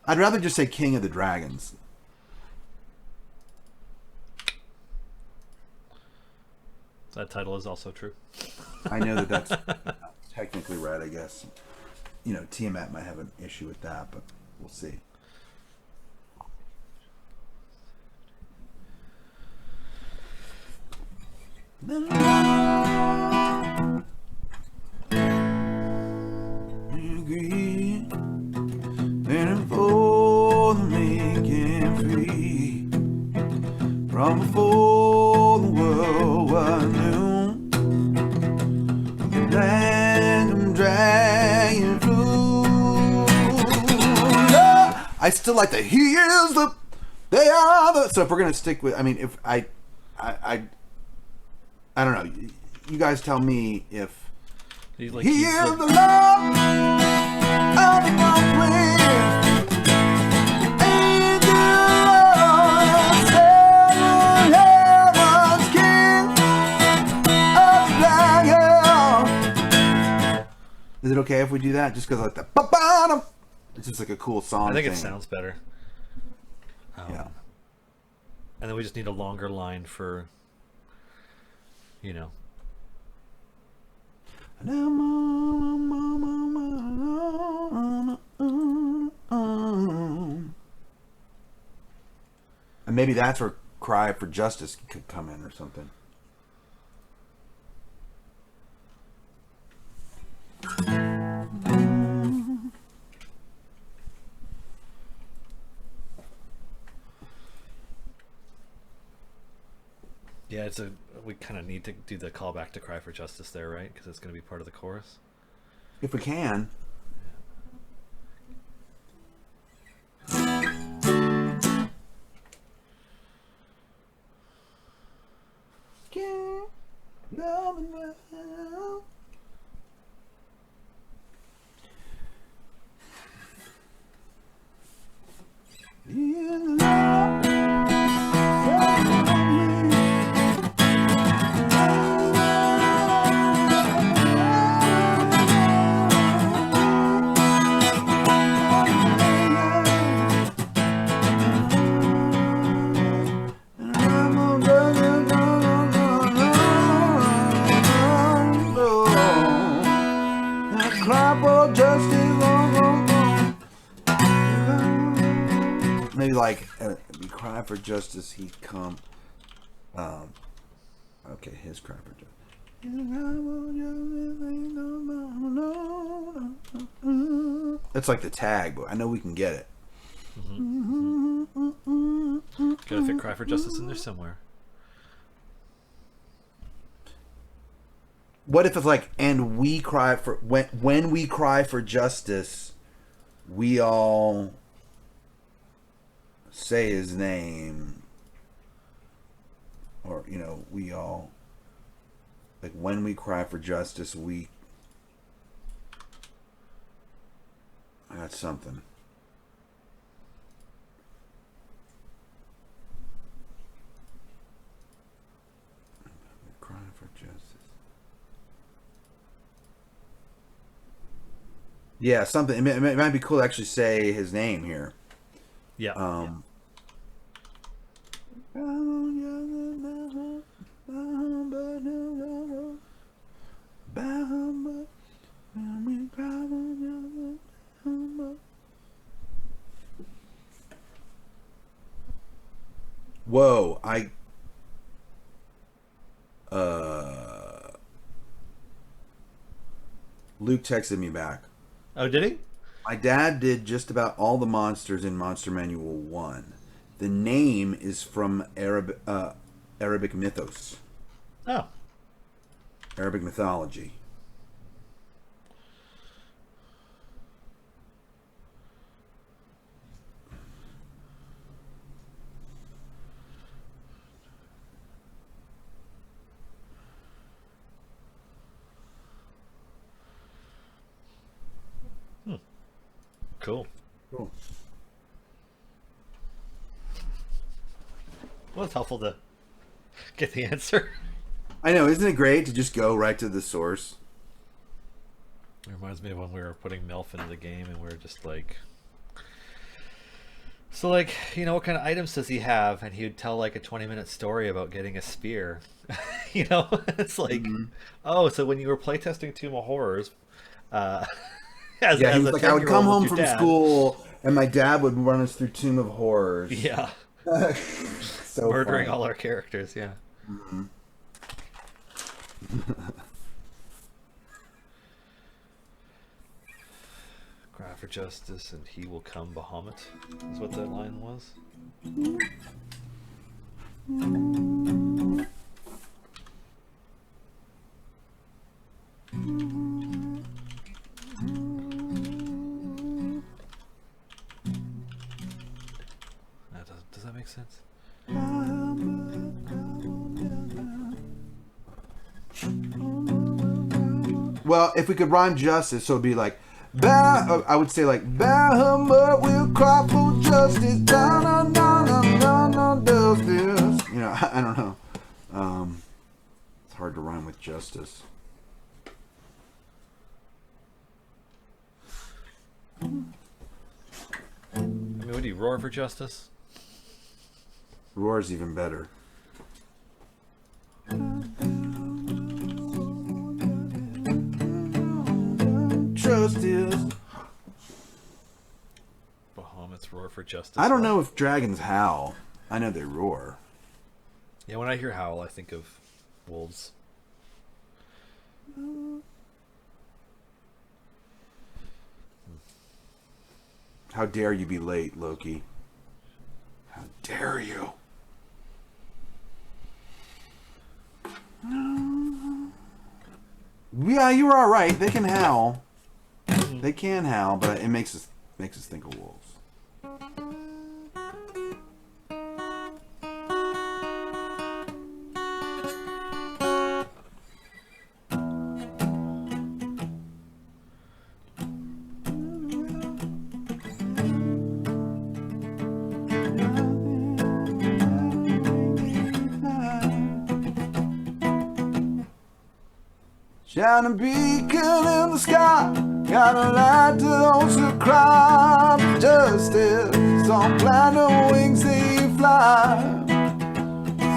I'd rather just say King of the Dragons. That title is also true. I know that that's technically right, I guess. You know, Tiamat might have an issue with that, but we'll see. Agree, and for the making free, from before the world was new, the land I'm dragging through. I still like the here's the, they are the. So if we're gonna stick with, I mean, if I don't know. You guys tell me if He's like, here's the love of the complete. Is it okay if we do that? Just because like the ba-ba-dum, it's just like a cool song. I think it thing. sounds better. Yeah. And then we just need a longer line for, you know. And maybe that's where Cry for Justice could come in or something. Yeah, we kind of need to do the callback to Cry for Justice there, right? Because it's going to be part of the chorus. If we can. Maybe like we cry for justice, he come. Okay, his cry for justice. It's like the tag, but I know we can get it. Gotta fit Cry for Justice in there somewhere. What if it's like, and we cry for when we cry for justice, we all say his name, or we all, like, when we cry for justice, we. That's something. Cry for justice. Yeah, something. It might be cool to actually say his name here. Yeah. Whoa, Luke texted me back. Oh, did he? My dad did just about all the monsters in Monster Manual 1. The name is from Arabic mythos. Oh. Arabic mythology. Cool. Cool. Well, it's helpful to get the answer. I know, isn't it great to just go right to the source? It reminds me of when we were putting MILF into the game and we were just like... So, like, what kind of items does he have? And he would tell, like, a 20-minute story about getting a spear. It's like, oh, so when you were playtesting Tomb of Horrors... He was like, I would come home from school and my dad would run us through Tomb of Horrors. Yeah. So murdering funny. all our characters, yeah. Mm-hmm. Cry for justice and he will come, Bahamut, is what that line was. Does that make sense? Well, if we could rhyme justice, so it'd be like, I would say like, Bahamut will cry for justice. Does this? I don't know. It's hard to rhyme with justice. I mean, would he roar for justice? Roar's even better. Justice. Bahamut's roar for justice. I don't know if dragons howl. I know they roar. Yeah, when I hear howl, I think of wolves. How dare you be late, Loki? How dare you? Yeah, you were all right. They can howl. They can howl, but it makes us think of wolves. Shining beacon in the sky, got a light to those who cry for justice. On planet wings they fly.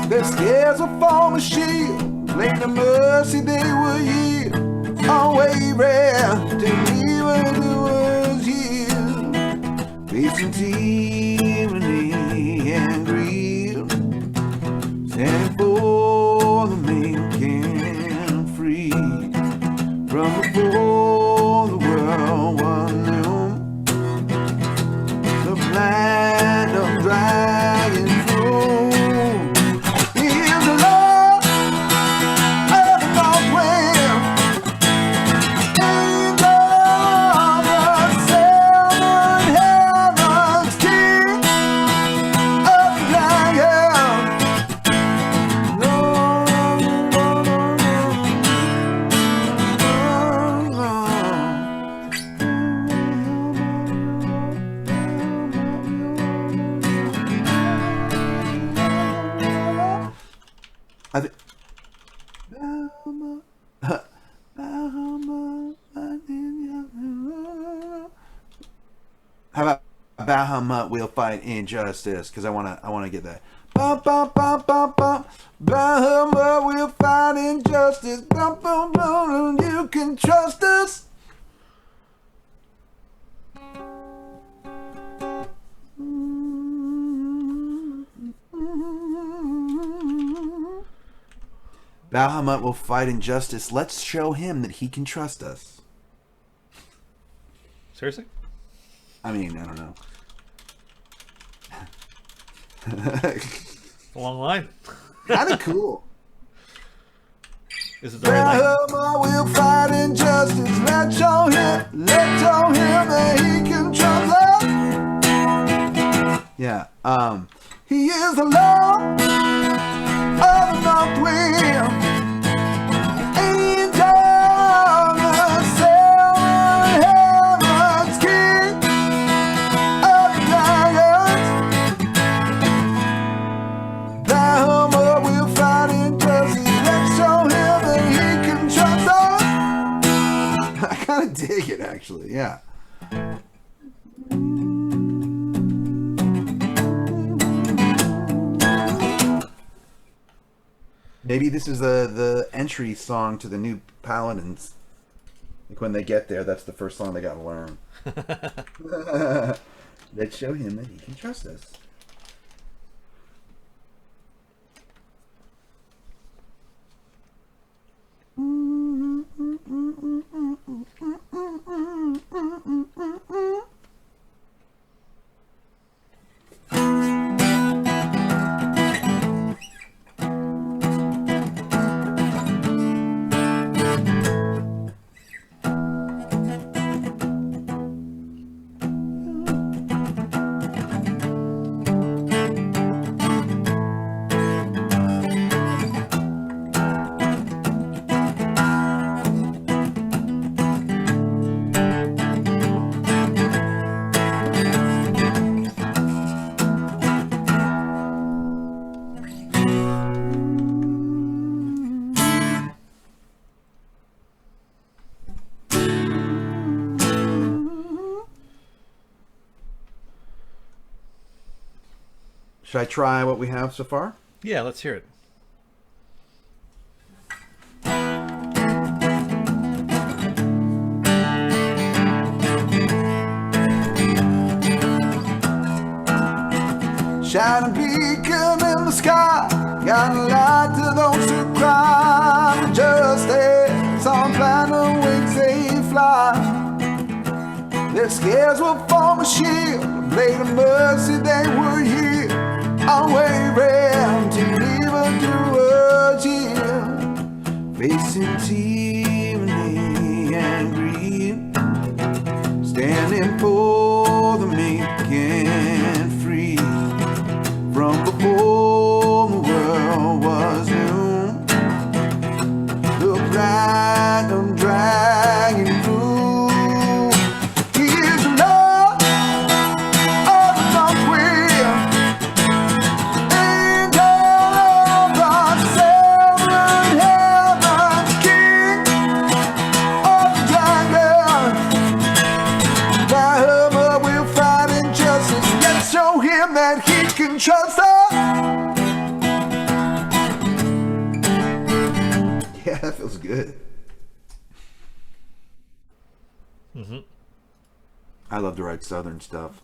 Their scares will form a shield, lay the mercy they will yield. Unwavering to evildoers yield. Facing tyranny and greed, standing for the main king free. From before the world was new, the land of dragon fruit. He is the Lord of the North Wind, angel of the seven heavens, king of the dragon. No, I think. How about Bahamut will fight injustice? Because I wanna get that. Bum, bum, bum, bum, bum. Bahamut will fight injustice. Bum, bum, bum, you can trust us. Bahamut will fight injustice. Let's show him that he can trust us. Seriously? I mean, I don't know. A long line. Kind of cool. Is it the right line? Bahamut will fight injustice. Let's show him that he can trust us. Yeah. He is the Lord of the North Wind, angel of the seven heavens, king of the dragons. Bahamut will fight injustice. Let's show him that he can trust us. I kind of dig it, actually. Yeah. Maybe this is the entry song to the new Paladins. Like when they get there, that's the first song they gotta learn. Let's show him that he can trust us. Should I try what we have so far? Yeah, let's hear it. Shining beacon in the sky, got a light to those who cry. Just as on planet wings they fly, their scales will form a shield, a blade of mercy they will yield. Unwavering to evildoers yield, facing tyranny and greed, standing for the meek and free. From before the world was new, the platinum dragon flew. He is the Lord of the tranquil, angel of the seven heavens, king of the dragon. By her we'll fight injustice, yet show him that he can trust us. Yeah, that feels good. Mm-hmm. I love to write Southern stuff,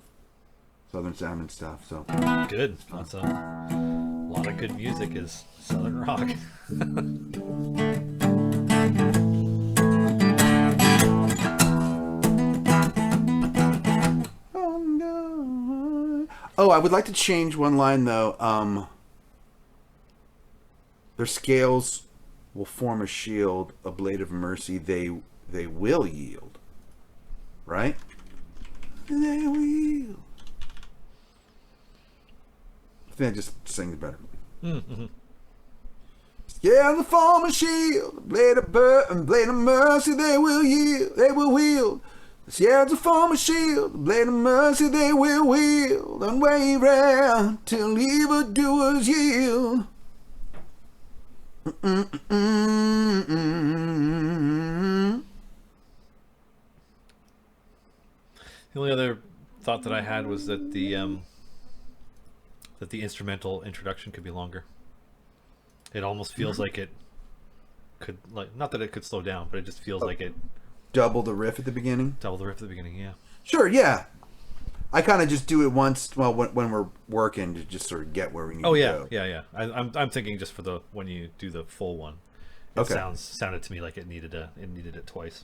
Southern sounding stuff. So Good. That's a lot of good music is Southern rock. oh, I would like to change one line though. Their scales will form a shield, a blade of mercy they will yield. Right? They will yield. I think I just sing it better. Mm-hmm. Scales will form a shield, a blade of mercy they will yield. They will wield. The scales will form a shield, a blade of mercy they will wield. Unwavering till evildoers yield. The only other thought that I had was that the instrumental introduction could be longer. It almost feels like it could, like, not that it could slow down, but it just feels like it Double the riff at the beginning. double the riff at the beginning. Yeah. Sure, yeah. I kind of just do it once, well, when we're working to just sort of get where we need Oh to yeah, go. yeah. I'm thinking just for the when you do the full one. It Okay. sounded to me like it needed it twice.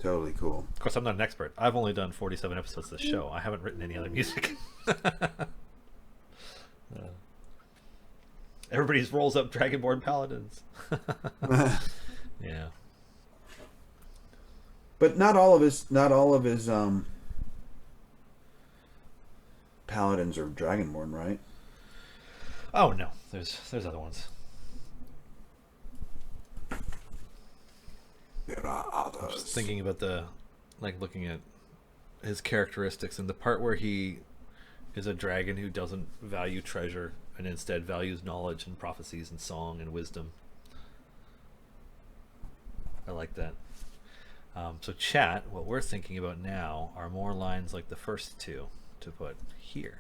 Totally cool. Of course, I'm not an expert. I've only done 47 episodes of this show. I haven't written any other music. Everybody's rolls up Dragonborn Paladins. Yeah. But not all of his paladins are Dragonborn, right? Oh no, there's other ones. There are others. Just thinking about looking at his characteristics and the part where he is a dragon who doesn't value treasure and instead values knowledge and prophecies and song and wisdom. I like that. So chat, what we're thinking about now are more lines like the first two to put here.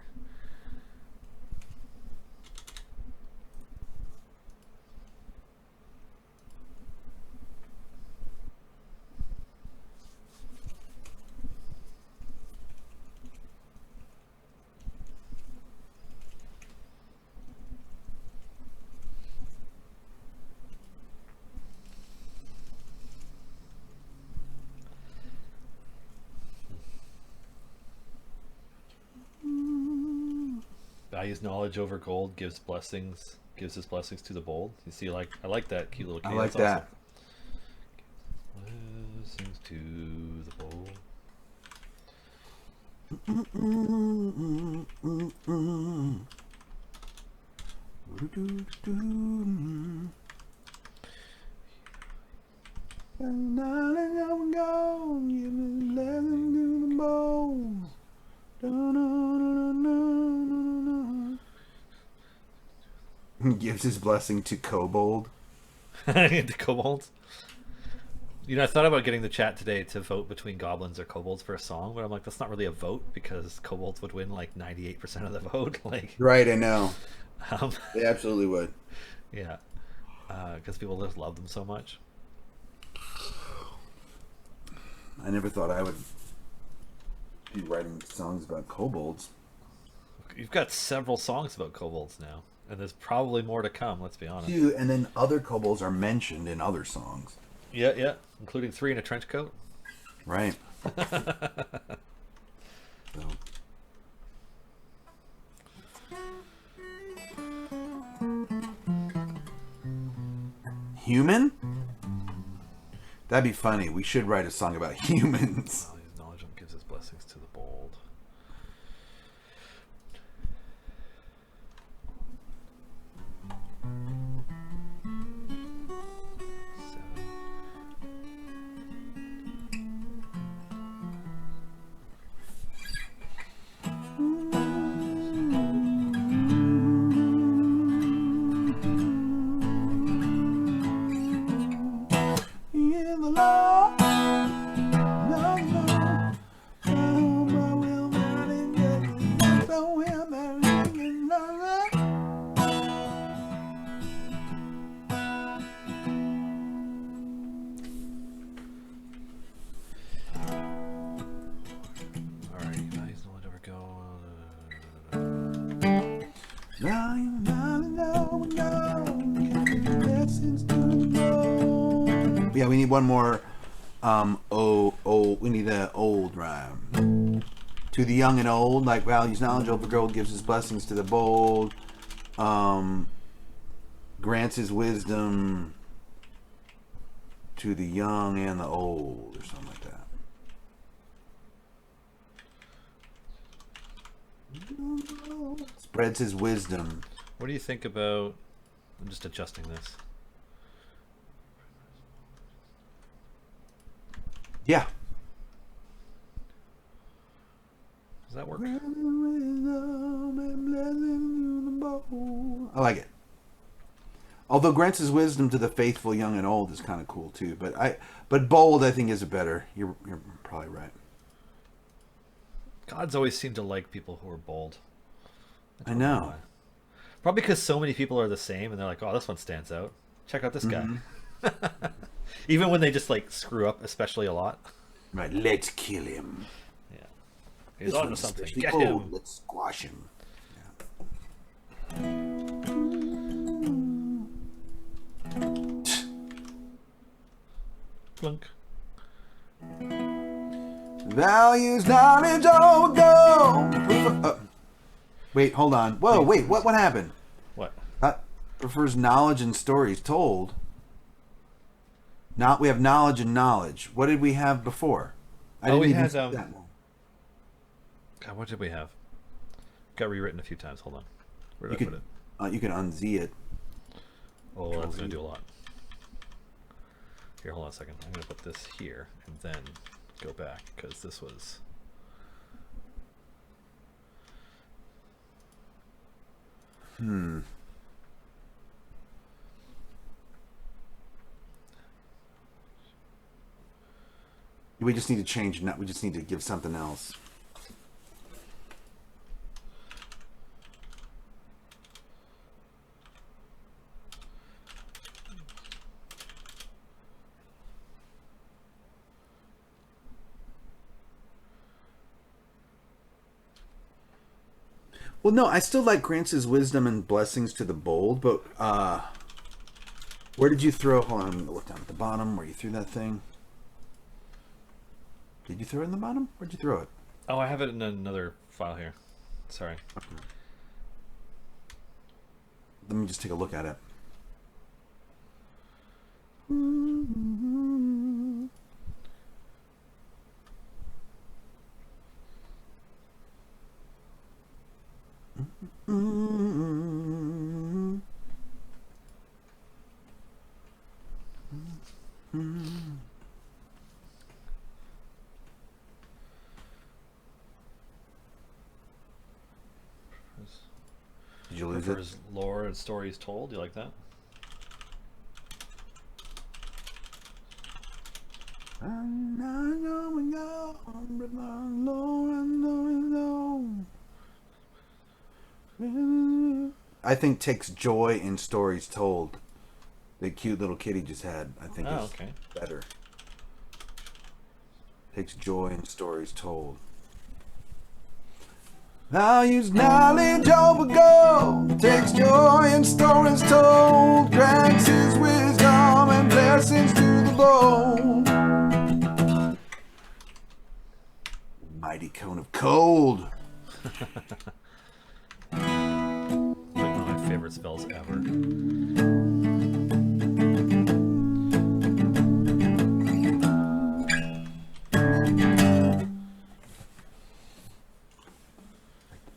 Values knowledge over gold, gives his blessings to the bold. You see, I like that cute little key. I like That's that. awesome. Blessings to the bold. Gives his blessing to Kobold. The kobolds. You know, I thought about getting the chat today to vote between goblins or kobolds for a song, but I'm like, that's not really a vote because kobolds would win like 98% of the vote. Like, Right, I know. um, They absolutely would. yeah, because people just love them so much. I never thought I would be writing songs about kobolds. You've got several songs about kobolds now, and there's probably more to come. Let's be honest. Too, and then other kobolds are mentioned in other songs. Yeah, including 3 in a trench coat. Right. So. Human? That'd be funny. We should write a song about humans. Oh, his knowledge gives his blessings to the bold. Yeah, we need one more. We need an old rhyme. To the young and old, like values knowledge over gold, gives his blessings to the bold. Grants his wisdom to the young and the old, or something like that. Spreads his wisdom. What do you think about... I'm just adjusting this. Yeah. Does that work? I like it. Although grants his wisdom to the faithful, young and old is kind of cool too. But bold, I think, is a better. You're probably right. Gods always seem to like people who are bold. I know. Why. Probably because so many people are the same, and they're like, "Oh, this one stands out. Check out this guy." Even when they just like screw up, especially a lot. Right. Let's kill him. Yeah. He's on to something. Get bold. him. Let's squash him. Plunk. Values knowledge over gold. Wait, hold on. Whoa, wait. What happened? What? That prefers knowledge and stories told. We have knowledge and knowledge. What did we have before? We had see that one. God, what did we have? Got rewritten a few times. Hold on. Where did I put it? You can unz it. Oh, that's gonna do a lot. Here, hold on a second. I'm gonna put this here and then go back because this was. We just need to change. We just need to give something else. Well, no, I still like grants his wisdom and blessings to the bold, but where did you throw? Hold on, I'm gonna look down at the bottom where you threw that thing. Did you throw it in the bottom? Where'd you throw it? Oh, I have it in another file here. Sorry. Okay. Let me just take a look at it. Did you lose it? Lore and stories told. You like that? I think takes joy in stories told. The cute little kid he just had, I think, is better. Takes joy in stories told. Values knowledge over gold. Takes joy in stories told. Grants his wisdom and blessings to the bold. Mighty cone of cold. Like one of my favorite spells ever.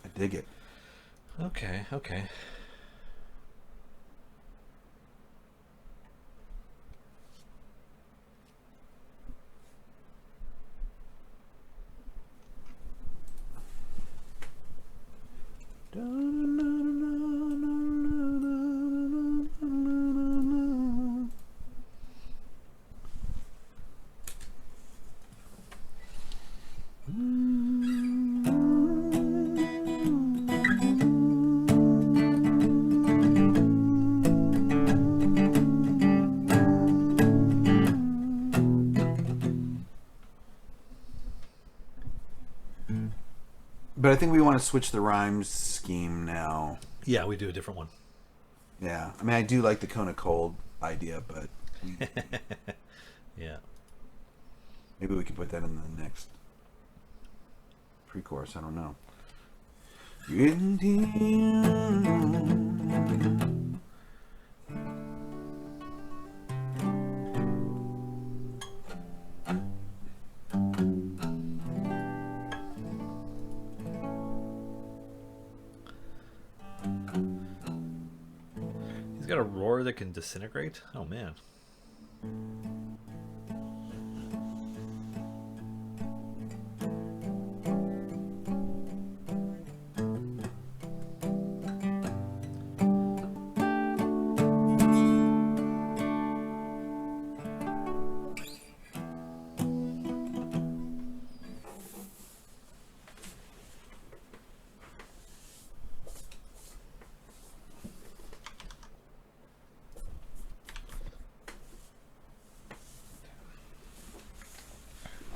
I dig it. Okay. But I think we want to switch the rhymes scheme now. Yeah, we do a different one. Yeah. I mean, I do like the cone of cold idea, but Yeah. maybe we can put that in the next pre-chorus. I don't know. He's got a roar that can disintegrate. Oh man.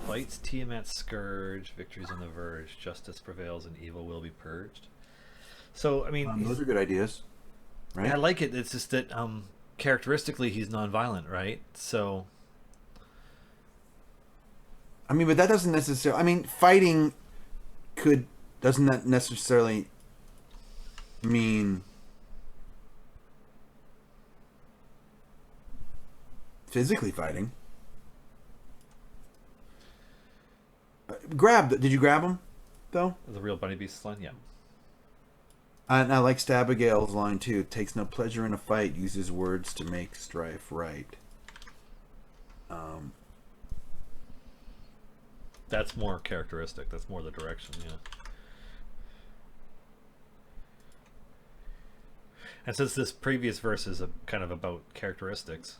Fights Tiamat's scourge, victories on the verge, justice prevails and evil will be purged. So, I mean, those are good ideas, right? I like it. It's just that characteristically he's non-violent, right? So, I mean, but that doesn't necessarily. I mean, fighting doesn't that necessarily mean physically fighting. Did you grab him, though? the real Bunny Beast line, yeah. And I like Stabagale's line, too. Takes no pleasure in a fight, uses words to make strife right. That's more characteristic. That's more the direction, yeah. And since this previous verse is kind of about characteristics,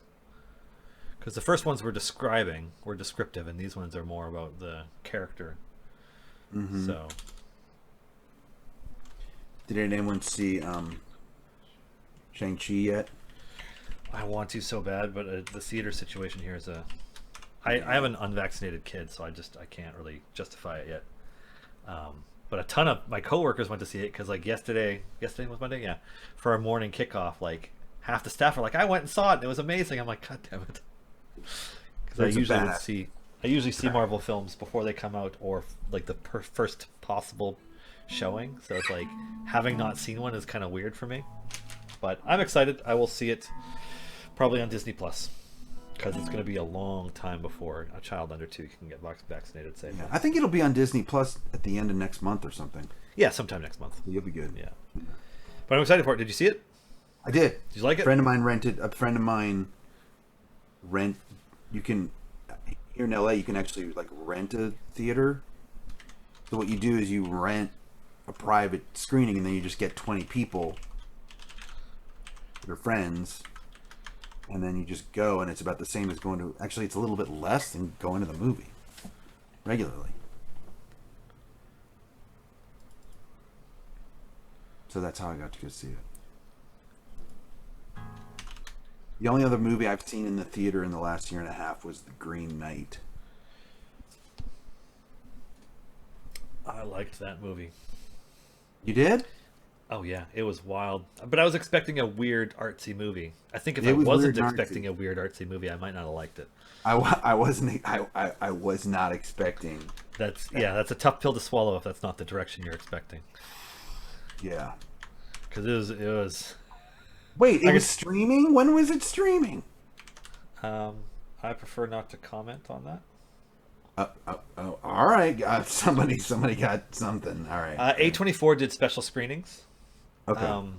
because the first ones were descriptive, and these ones are more about the character. Mm-hmm. So, Did anyone see Shang-Chi yet? I want to so bad, but the theater situation here is I have an unvaccinated kid, so I can't really justify it yet. But a ton of my coworkers went to see it because, like, yesterday was Monday, yeah, for our morning kickoff, like half the staff were like, I went and saw it and it was amazing. I'm like, God damn it. Because I usually see Marvel films before they come out, or like the first possible showing. So it's like having not seen one is kind of weird for me. But I'm excited. I will see it probably on Disney Plus, because it's going to be a long time before a child under 2 can get vaccinated. Say, Yeah, I think it'll be on Disney Plus at the end of next month or something. yeah, sometime next month. You'll be good. Yeah, but I'm excited for it. Did you see it? I did. Did you like it? A friend of mine rent. You can here in LA. You can actually like rent a theater. So what you do is you rent a private screening, and then you just get 20 people, your friends, and then you just go, and it's about the same as going to. Actually, it's a little bit less than going to the movie regularly. So that's how I got to go see it. The only other movie I've seen in the theater in the last year and a half was The Green Knight. I liked that movie. You did? Oh yeah, it was wild. But I was expecting a weird artsy movie. I think if It I was wasn't weird and expecting artsy. a weird artsy movie, I might not have liked it. I wasn't. I was not expecting. That's a tough pill to swallow if that's not the direction you're expecting. Yeah. Because it was. Wait, it was streaming? When was it streaming? I prefer not to comment on that. All right. Somebody got something. All right. A24 did special screenings. Okay.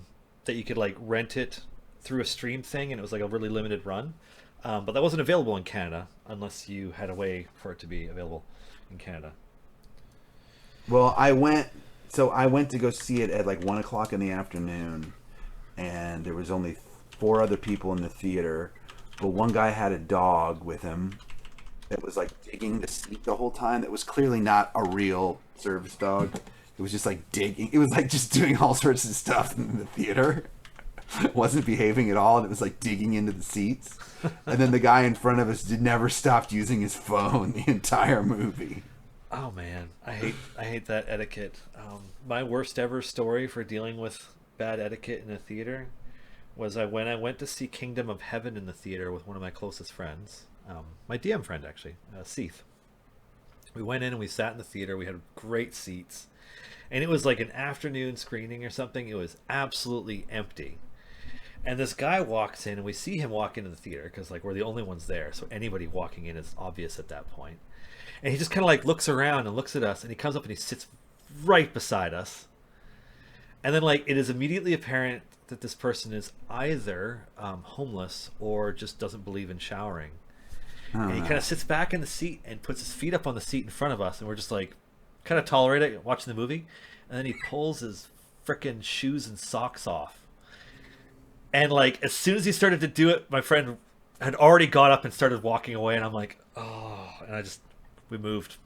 That you could like rent it through a stream thing, and it was like a really limited run. But that wasn't available in Canada unless you had a way for it to be available in Canada. Well, I went to go see it at like 1:00 in the afternoon, and there was only 4 other people in the theater, but one guy had a dog with him that was like digging the seat the whole time. That was clearly not a real service dog. It was just like digging. It was like just doing all sorts of stuff in the theater. It wasn't behaving at all. And it was like digging into the seats. And then the guy in front of us never stopped using his phone the entire movie. Oh man, I hate that etiquette. My worst ever story for dealing with bad etiquette in a theater was when I went to see Kingdom of Heaven in the theater with one of my closest friends, my DM friend actually, Seath. We went in and we sat in the theater. We had great seats, and it was like an afternoon screening or something. It was absolutely empty. And this guy walks in, and we see him walk into the theater because like we're the only ones there, so anybody walking in is obvious at that point. And he just kind of like looks around and looks at us, and he comes up and he sits right beside us. And then like it is immediately apparent that this person is either homeless or just doesn't believe in showering. And he kind of sits back in the seat and puts his feet up on the seat in front of us, and we're just like kind of tolerate it, watching the movie. And then he pulls his frickin' shoes and socks off. And like as soon as he started to do it, my friend had already got up and started walking away, and I'm like, oh, and we moved.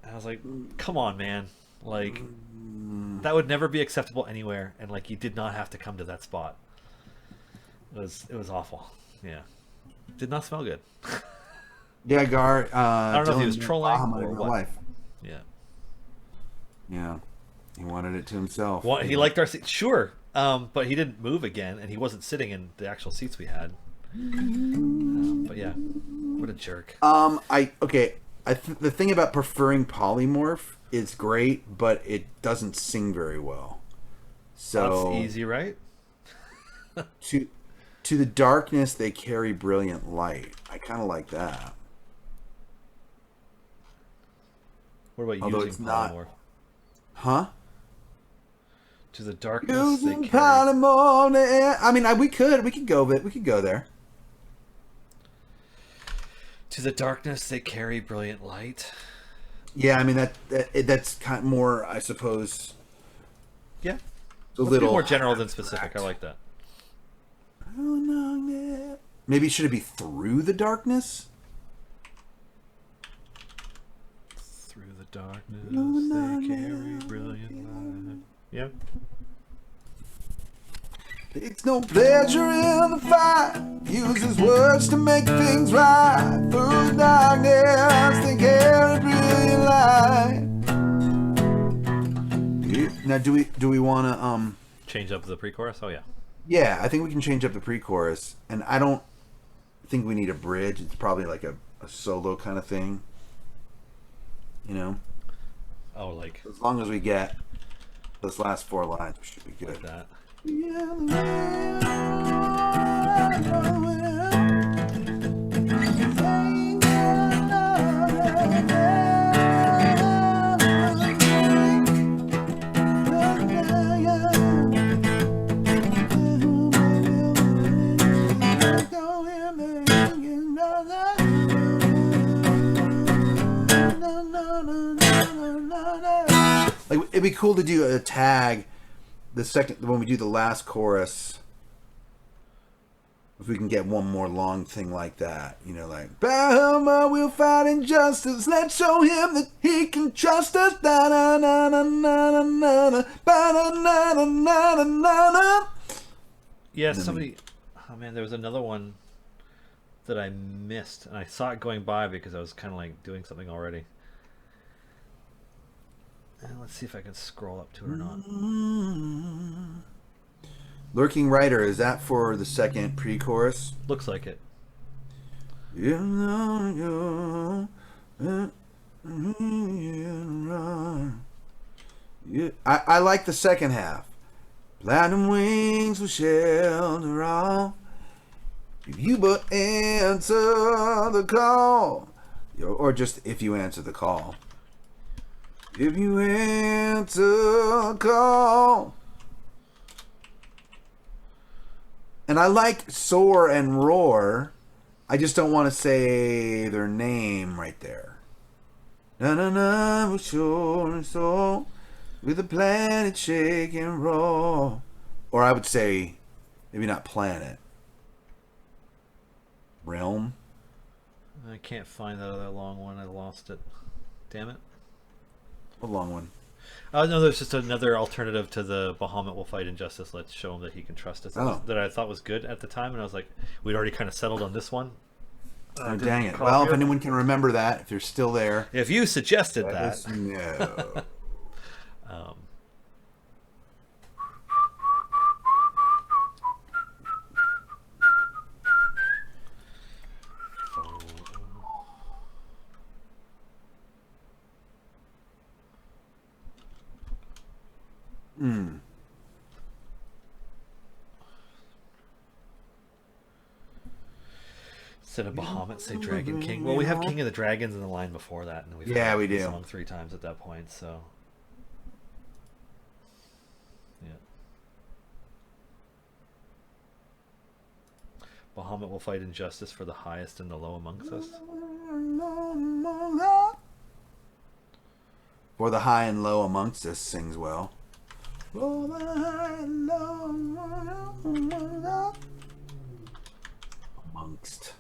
And I was like, come on, man. Like, that would never be acceptable anywhere, and like you did not have to come to that spot. It was awful. Yeah. Did not smell good. Yeah, Gar. I don't know if he was Dylan trolling Bahama in or real what. life. Yeah. Yeah. He wanted it to himself. Well, he liked our seat. Sure. But he didn't move again, and he wasn't sitting in the actual seats we had. But yeah, what a jerk. The thing about preferring polymorph is great, but it doesn't sing very well. So That's easy, right? to the darkness they carry brilliant light. I kind of like that. What about Although using it's not- polymorph? Huh? To the darkness Using they carry. polymorph. I mean, we could go there. To the darkness they carry brilliant light. Yeah, I mean that's kind of more, I suppose. Yeah. A Let's little be more general than specific. I like that. Maybe should it be through the darkness? Through the darkness they carry brilliant light. Yeah. It's no pleasure in the fight. Uses words to make things right. Through the darkness they carry brilliant light. Now, do we want to Change up the pre-chorus? Oh yeah. Yeah, I think we can change up the pre-chorus, and I don't think we need a bridge. It's probably like a solo kind of thing, you know. Oh, like As long as we get those last 4 lines, we should be good. that. Like, it'd be cool to do a tag when we do the last chorus, if we can get one more long thing like that, you know, like Bahama will fight injustice, let's show him that he can trust us. Da na na na na na na, ba na na na na na na. Yeah, somebody. Oh man, there was another one that I missed, and I saw it going by because I was kind of like doing something already. And let's see if I can scroll up to it or not. Lurking Rider, is that for the second pre-chorus? Looks like it. I like the second half. Platinum wings will shelter all. If you but answer the call. Or just if you answer the call. If you answer the call. And I like soar and roar. I just don't want to say their name right there. Na na na, we're sure and so. With the planet shake and roll. Or I would say, maybe not planet. Realm. I can't find that other long one. I lost it. Damn it. A long one. Oh no, there's just another alternative to the Bahamut will fight injustice. Let's show him that he can trust us. That I thought was good at the time, and I was like, we'd already kind of settled on this one. Oh, dang it. Well, if anyone can remember that, if you're still there. If you suggested that. No. Instead of Bahamut, say Dragon King. Well, we have King of the Dragons in the line before that, and we've we the do. song 3 times at that point. So, yeah. Bahamut will fight injustice for the highest and the low amongst us. For the high and low amongst us sings well. For the high and low amongst.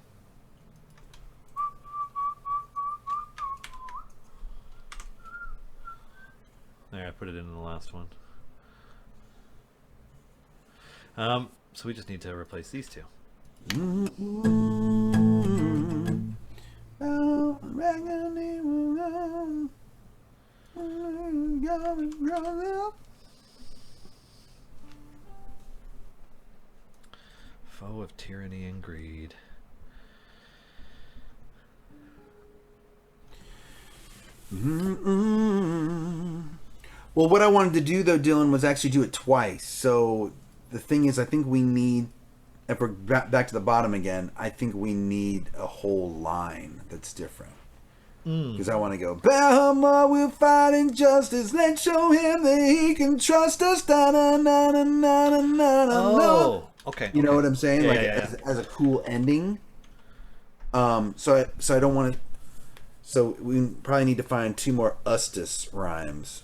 There, I put it in the last one. So we just need to replace these two. Foe of tyranny and greed. Well, what I wanted to do, though, Dylan, was actually do it twice. So the thing is, I think we need, if we're back to the bottom again, I think we need a whole line that's different. Because I want to go, Bahama will fight injustice. Let's show him that he can trust us. Da, na, na, na, na, na, na, Oh, okay. You know what I'm saying? Yeah, like yeah. As a cool ending. So I don't want to. So we probably need to find 2 more Ustis rhymes.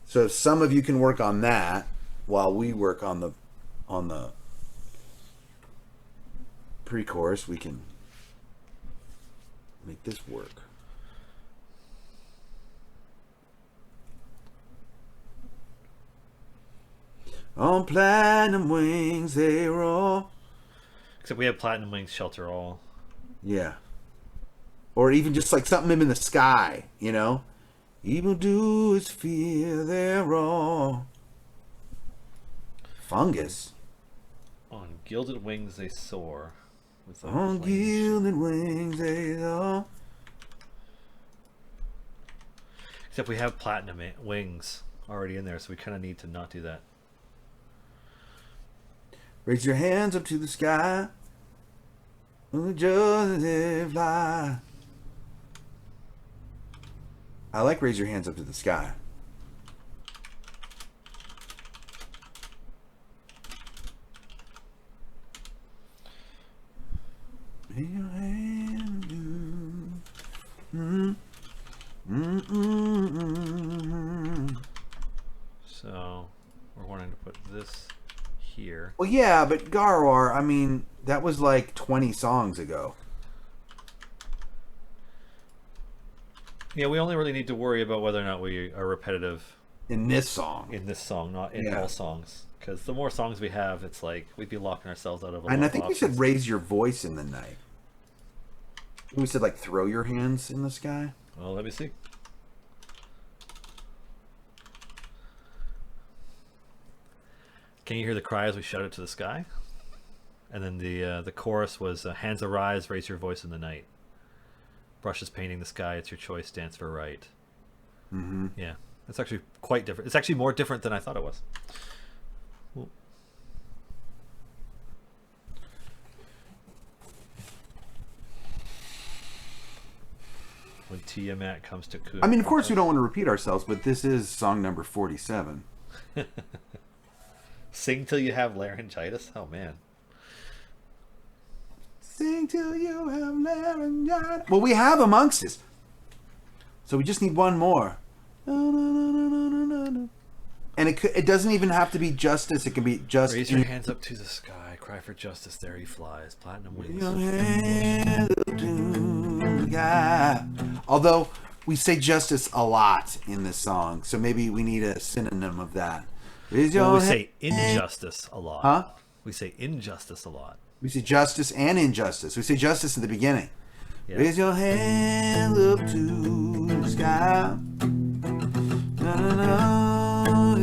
So if some of you can work on that while we work on the pre-chorus, we can make this work. On platinum wings they roll. Except we have Platinum Wings Shelter All. Yeah. Or even just like something in the sky, you know? Evil doers fear their wrong. Fungus. On Gilded Wings They Soar. With the On flames. gilded wings they soar. Except we have Platinum Wings already in there, so we kind of need to not do that. Raise your hands up to the sky. Just they fly. I like raise your hands up to the sky. Raise your hand. So we're wanting to put this here. Well, yeah, but Garwar, I mean, that was like 20 songs ago. Yeah, we only really need to worry about whether or not we are repetitive in this song. in this song, not in Yeah. all songs. Because the more songs we have, it's like we'd be locking ourselves out of a lot And I of think we options. said raise your voice in the night. We said like throw your hands in the sky. Well, let me see. Can you hear the cry as we shout it to the sky? And then the chorus was hands arise, raise your voice in the night. Brushes painting the sky, it's your choice, dance for right. Mm-hmm. Yeah, it's actually quite different. It's actually more different than I thought it was. Ooh. When Tiamat comes to Kun. I mean, of course, we don't want to repeat ourselves, but this is song number 47. Sing till you have laryngitis. Oh man. Sing till you have laryngitis. Well, we have Amongst Us. So we just need one more. And it doesn't even have to be justice. It can be just. Raise your hands up to the sky, cry for justice. There he flies. Platinum wings. Your hands up to the sky. Although we say justice a lot in this song, so maybe we need a synonym of that. Raise your Well, we hand- say injustice a lot. Huh? We say injustice a lot. We say justice and injustice. We say justice in the beginning. Yeah. Raise your hands up to the sky.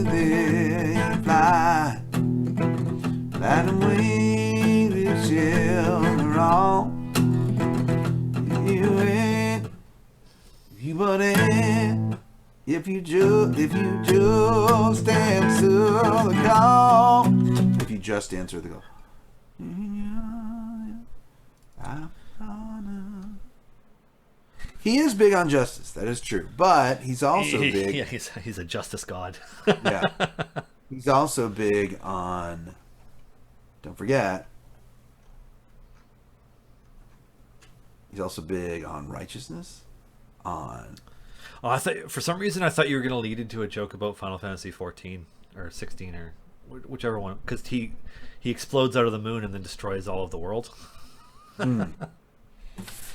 There you fly. Platinum wings with shelter on. You ain't, you but ain't. If you just answer the call. If you just answer the call. He is big on justice, that is true. But he's also big. Yeah, he's a justice god. Yeah. He's also big on, don't forget, he's also big on righteousness, on... Oh, I thought for some reason I thought you were going to lead into a joke about Final Fantasy 14 or 16 or whichever one, because he explodes out of the moon and then destroys all of the world. Because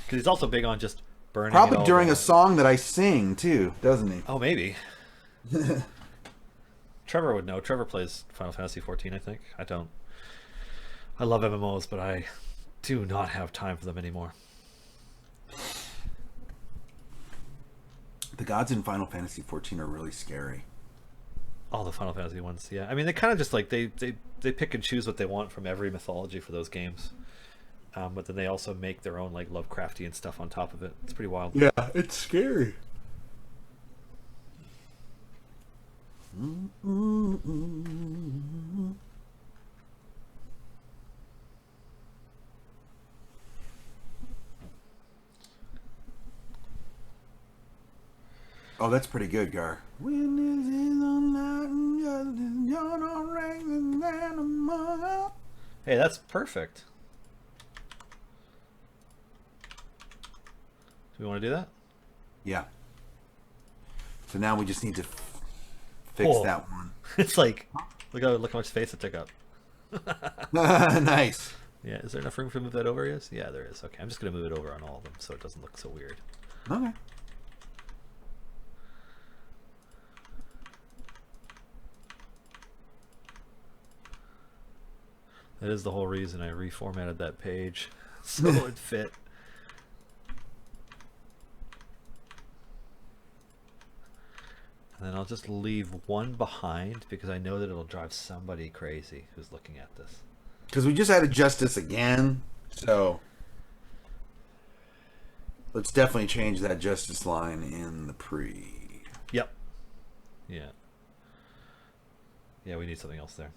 he's also big on just burning. Probably it all during down. a song that I sing, too, doesn't he? Oh, maybe. Trevor would know. Trevor plays Final Fantasy 14, I think. I don't. I love MMOs, but I do not have time for them anymore. The gods in Final Fantasy 14 are really scary. All the Final Fantasy ones, yeah. I mean, they kind of just like they pick and choose what they want from every mythology for those games, but then they also make their own like Lovecraftian stuff on top of it. It's pretty wild. Yeah, it's scary. Oh, that's pretty good, Gar. Hey, that's perfect. Do we want to do that? Yeah. So now we just need to fix Oh. that one. It's like look how much space it took up. Nice. Yeah, is there enough room to move that over? Yes, yeah, there is. Okay, I'm just gonna move it over on all of them so it doesn't look so weird. Okay. That is the whole reason I reformatted that page so it would fit. And then I'll just leave one behind because I know that it'll drive somebody crazy who's looking at this. Because we just added justice again, so let's definitely change that justice line in the pre. Yep. Yeah. Yeah, we need something else there.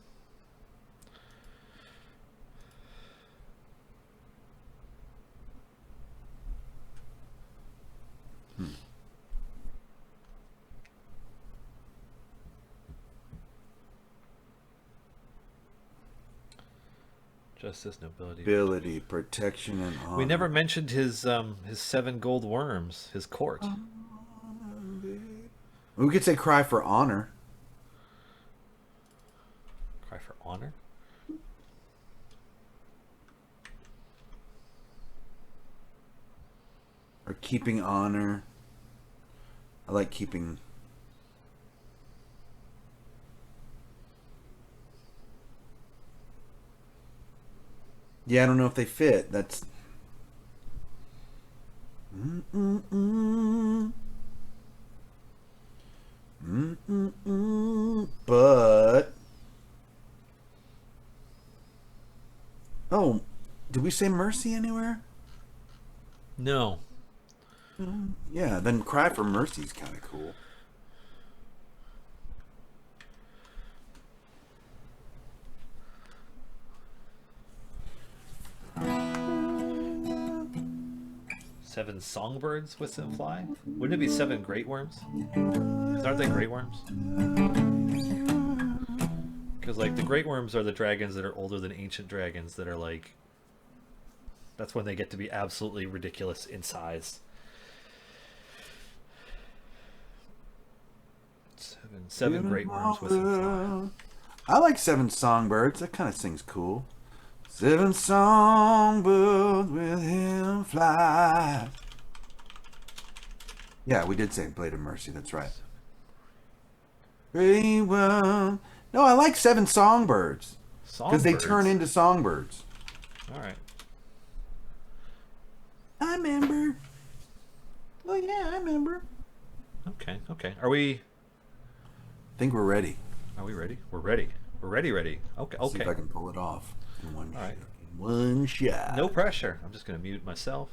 Justice, nobility. Ability, protection, and honor. We never mentioned his 7 gold worms, his court. We could say cry for honor. Cry for honor? Or keeping honor. I like keeping... Yeah, I don't know if they fit. That's. But. Oh, did we say Mercy anywhere? No. Yeah, then Cry for Mercy is kind of cool. Seven songbirds with them fly? Wouldn't it be seven great worms? 'Cause aren't they great worms? Because like the great worms are the dragons that are older than ancient dragons that are like. That's when they get to be absolutely ridiculous in size. Seven great worms with them fly. I like Seven Songbirds. That kind of sings cool. Seven songbirds with him fly. Yeah, we did say Blade of Mercy. That's right. Great worm. No, I like Seven Songbirds. Because they turn into songbirds. All right. I remember. Oh, yeah, I remember. Okay. Are we... I think we're ready. Are we ready? We're ready. We're ready. Okay. See if I can pull it off in one All right. In one shot. No pressure. I'm just going to mute myself.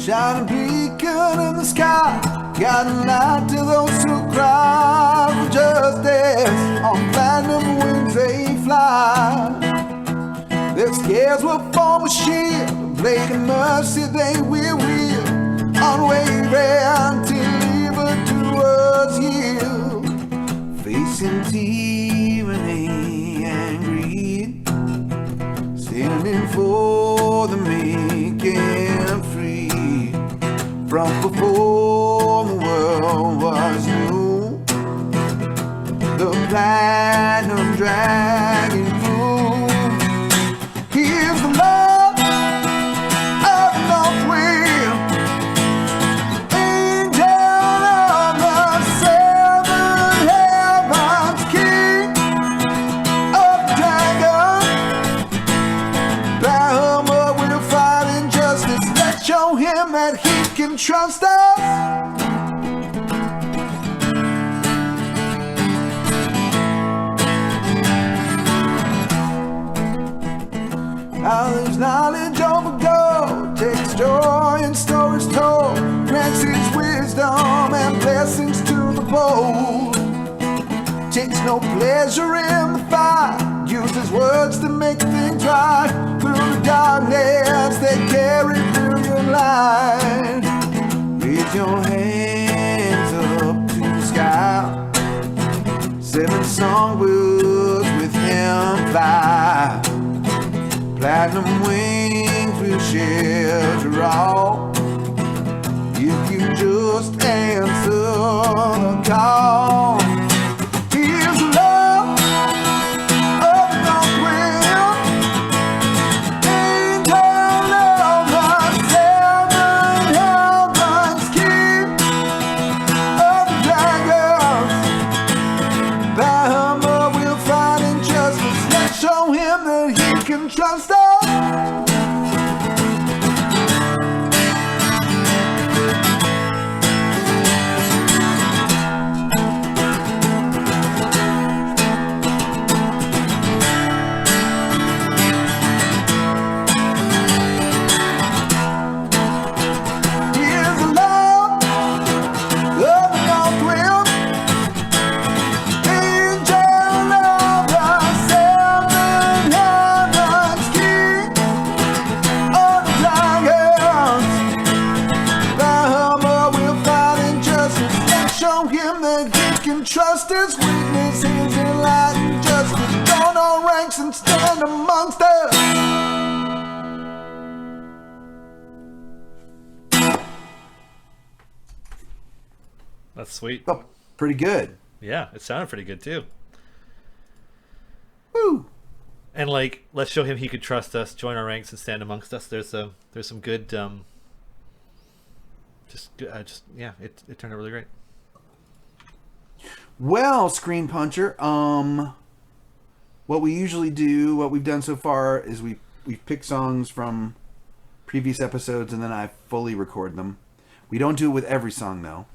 Shining beacon in the sky, guiding light to those who cry for justice. On platinum wings they fly. Their scales will form a shield, blade of mercy they will wield, unwavering till evildoers yield. Facing tyranny and greed, standing for the meek and free. From before the world was new, the platinum dragon flew. Here's the love of the North Wind, angel of the seven heavens, king of the dragon. Bahama will fight injustice. Let's show him that he can trust us. Now there's knowledge over gold, takes joy in stories told, grants his wisdom and blessings to the bold. Takes no pleasure in the fight, uses words to make things right. Through the darkness they carry through your life. Raise your hands up to the sky. Seven songbirds with him fly. Platinum wings will shelter all. If you just answer the call. Here's the love of the North Wind, angel of the seven heavens, king of the dragons. Bahama will fight injustice. Let's show him that he can trust us. Here's the love of the North Wind, angel of the seven heavens, king of the dragons. Bahama will fight injustice. Let's show him that he can trust his weakness. He's enlightened justice. Join our ranks and stand amongst us. That's sweet. Oh, pretty good. Yeah, it sounded pretty good too. Woo! And like, let's show him he could trust us, join our ranks, and stand amongst us. There's some good. It turned out really great. Well, Screen Puncher, what we usually do, what we've done so far, is we pick songs from previous episodes and then I fully record them. We don't do it with every song though.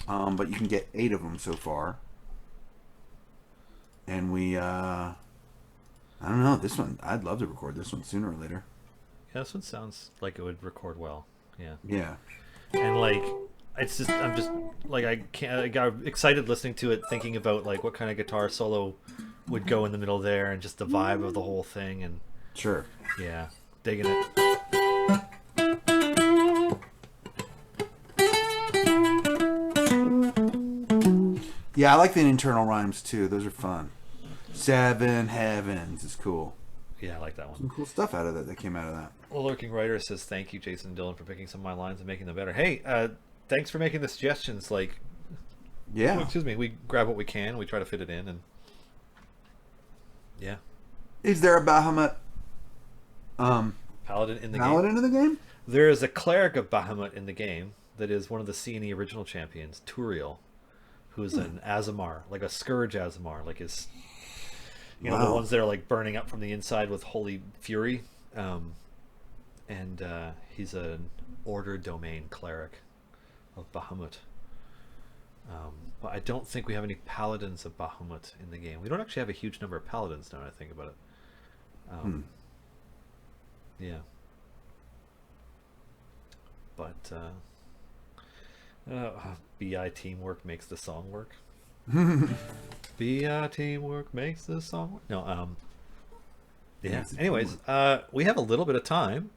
But you can get 8 of them so far. And we, I don't know, this one, I'd love to record this one sooner or later. Yeah, this one sounds like it would record well. Yeah. Yeah. And like, I'm just like, I got excited listening to it, thinking about like what kind of guitar solo would go in the middle there, and just the vibe of the whole thing, and Sure. yeah, digging it. Yeah, I like the internal rhymes too. Those are fun. 7 Heavens is cool. Yeah, I like that one. Some cool stuff out of that came out of that. Well, Lurking Writer says, thank you, Jason and Dylan, for picking some of my lines and making them better. Hey, thanks for making the suggestions. Like, Yeah. excuse me, we grab what we can, we try to fit it in, and yeah. Is there a Bahamut Paladin in the game. paladin in the game? There is a cleric of Bahamut in the game that is one of the C&E original champions, Turiel, who's an Azamar, like a Scourge Azamar, like his, you know, the Wow. ones that are like burning up from the inside with holy fury. He's an Order Domain cleric of Bahamut. But I don't think we have any paladins of Bahamut in the game. We don't actually have a huge number of paladins now that I think about it. Yeah. But BI teamwork makes the song work. BI teamwork makes the song work. No, yeah. Anyways, we have a little bit of time.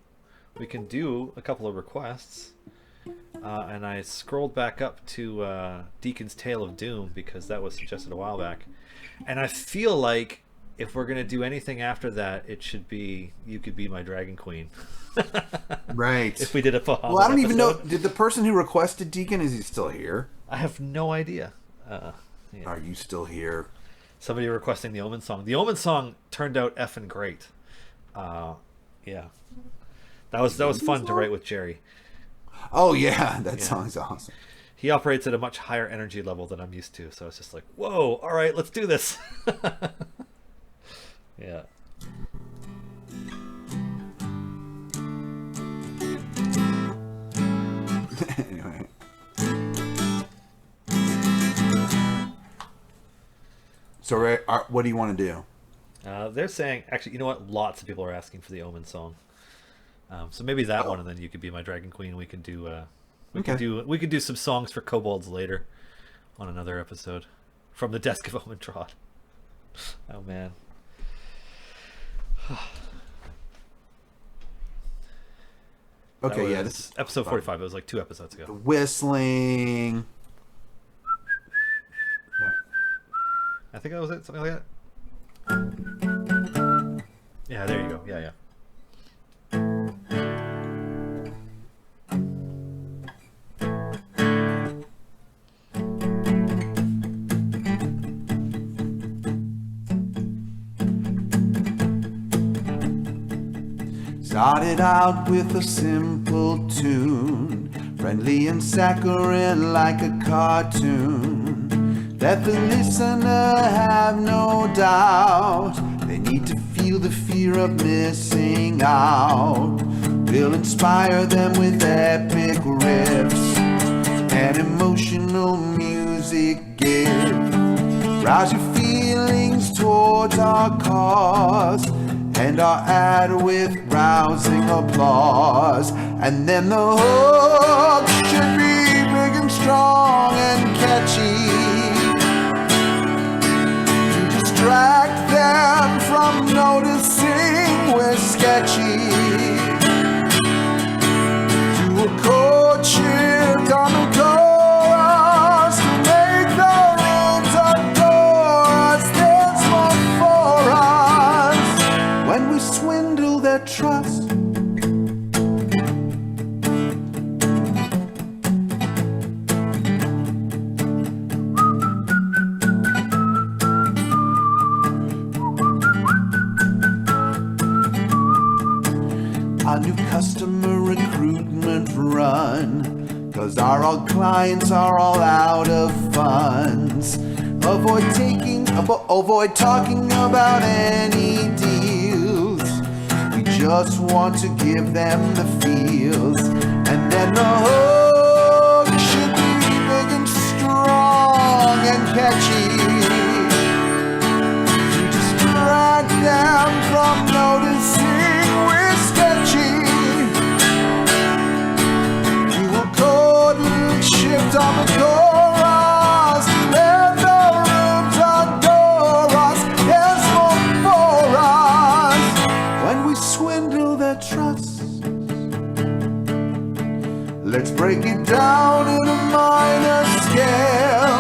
We can do a couple of requests. And I scrolled back up to Deacon's Tale of Doom because that was suggested a while back. And I feel like if we're going to do anything after that, it should be You Could Be My Dragon Queen. Right. If we did a Bahamut Well, I don't even know. episode. Did the person who requested Deacon, is he still here? I have no idea. Yeah. Are you still here? Somebody requesting the Omen song. The Omen song turned out effing great. Yeah. That was fun to write with Jerry. Oh, yeah. That song's awesome. He operates at a much higher energy level than I'm used to, so it's just like, whoa, all right, let's do this. Yeah. Anyway. So, Ray, what do you want to do? They're saying, actually, you know what? Lots of people are asking for the Omen song. So maybe that one, and then You Could Be My Dragon Queen. We could do, we could do some songs for kobolds later on another episode from the desk of Omen Trot. Oh man. Okay, yeah, this is episode 45. It was like 2 episodes the ago. whistling. I think that was it. Something like that. Yeah, there you go. Yeah, yeah. Started out with a simple tune, friendly and saccharine like a cartoon. Let the listener have no doubt, they need to feel the fear of missing out. We'll inspire them with epic riffs and emotional music gift. Rouse your feelings towards our cause, and our ad with rousing applause. And then the hook should be big and strong and catchy to distract them from noticing we're sketchy. To a cold-chipped on the chorus to make the rooms adore us. There's one for us when we swindle their trust. new customer recruitment run. 'Cause our old clients are all out of funds. Avoid talking about any deals. We just want to give them the feels. And then the hook should be big and strong and catchy. We distract them from noticing we're sketchy. We will code and shift on the chorus. Let the rooms adore us. There's more for us when we swindle their trust. Let's break it down in a minor scale.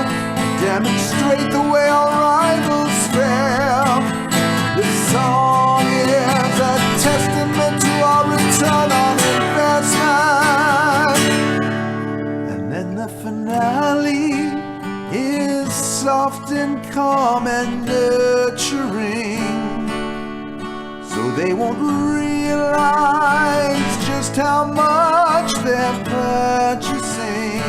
Demonstrate the way our rivals fail. This song is a testament to our return on investment. And then the finale is soft and calm and nurturing. So they won't realize just how much they're purchasing.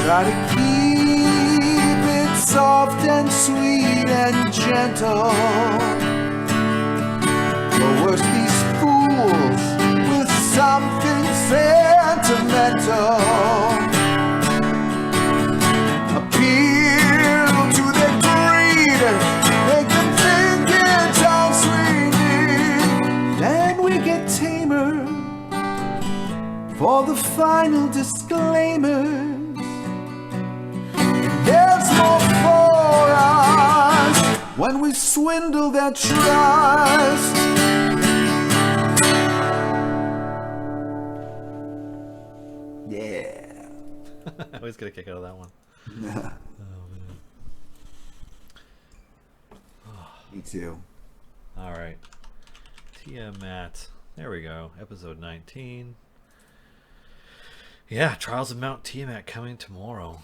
Try to keep it soft and sweet and gentle. But worse, these fools with something sentimental appeal to their greed, make them think it's all sweet. Then we get tamer for the final disclaimers. There's more for us when we swindle their trust. Yeah. I always get a kick out of that one. Me too. All right. Tiamat. There we go. Episode 19. Yeah, Trials of Mount Tiamat coming tomorrow.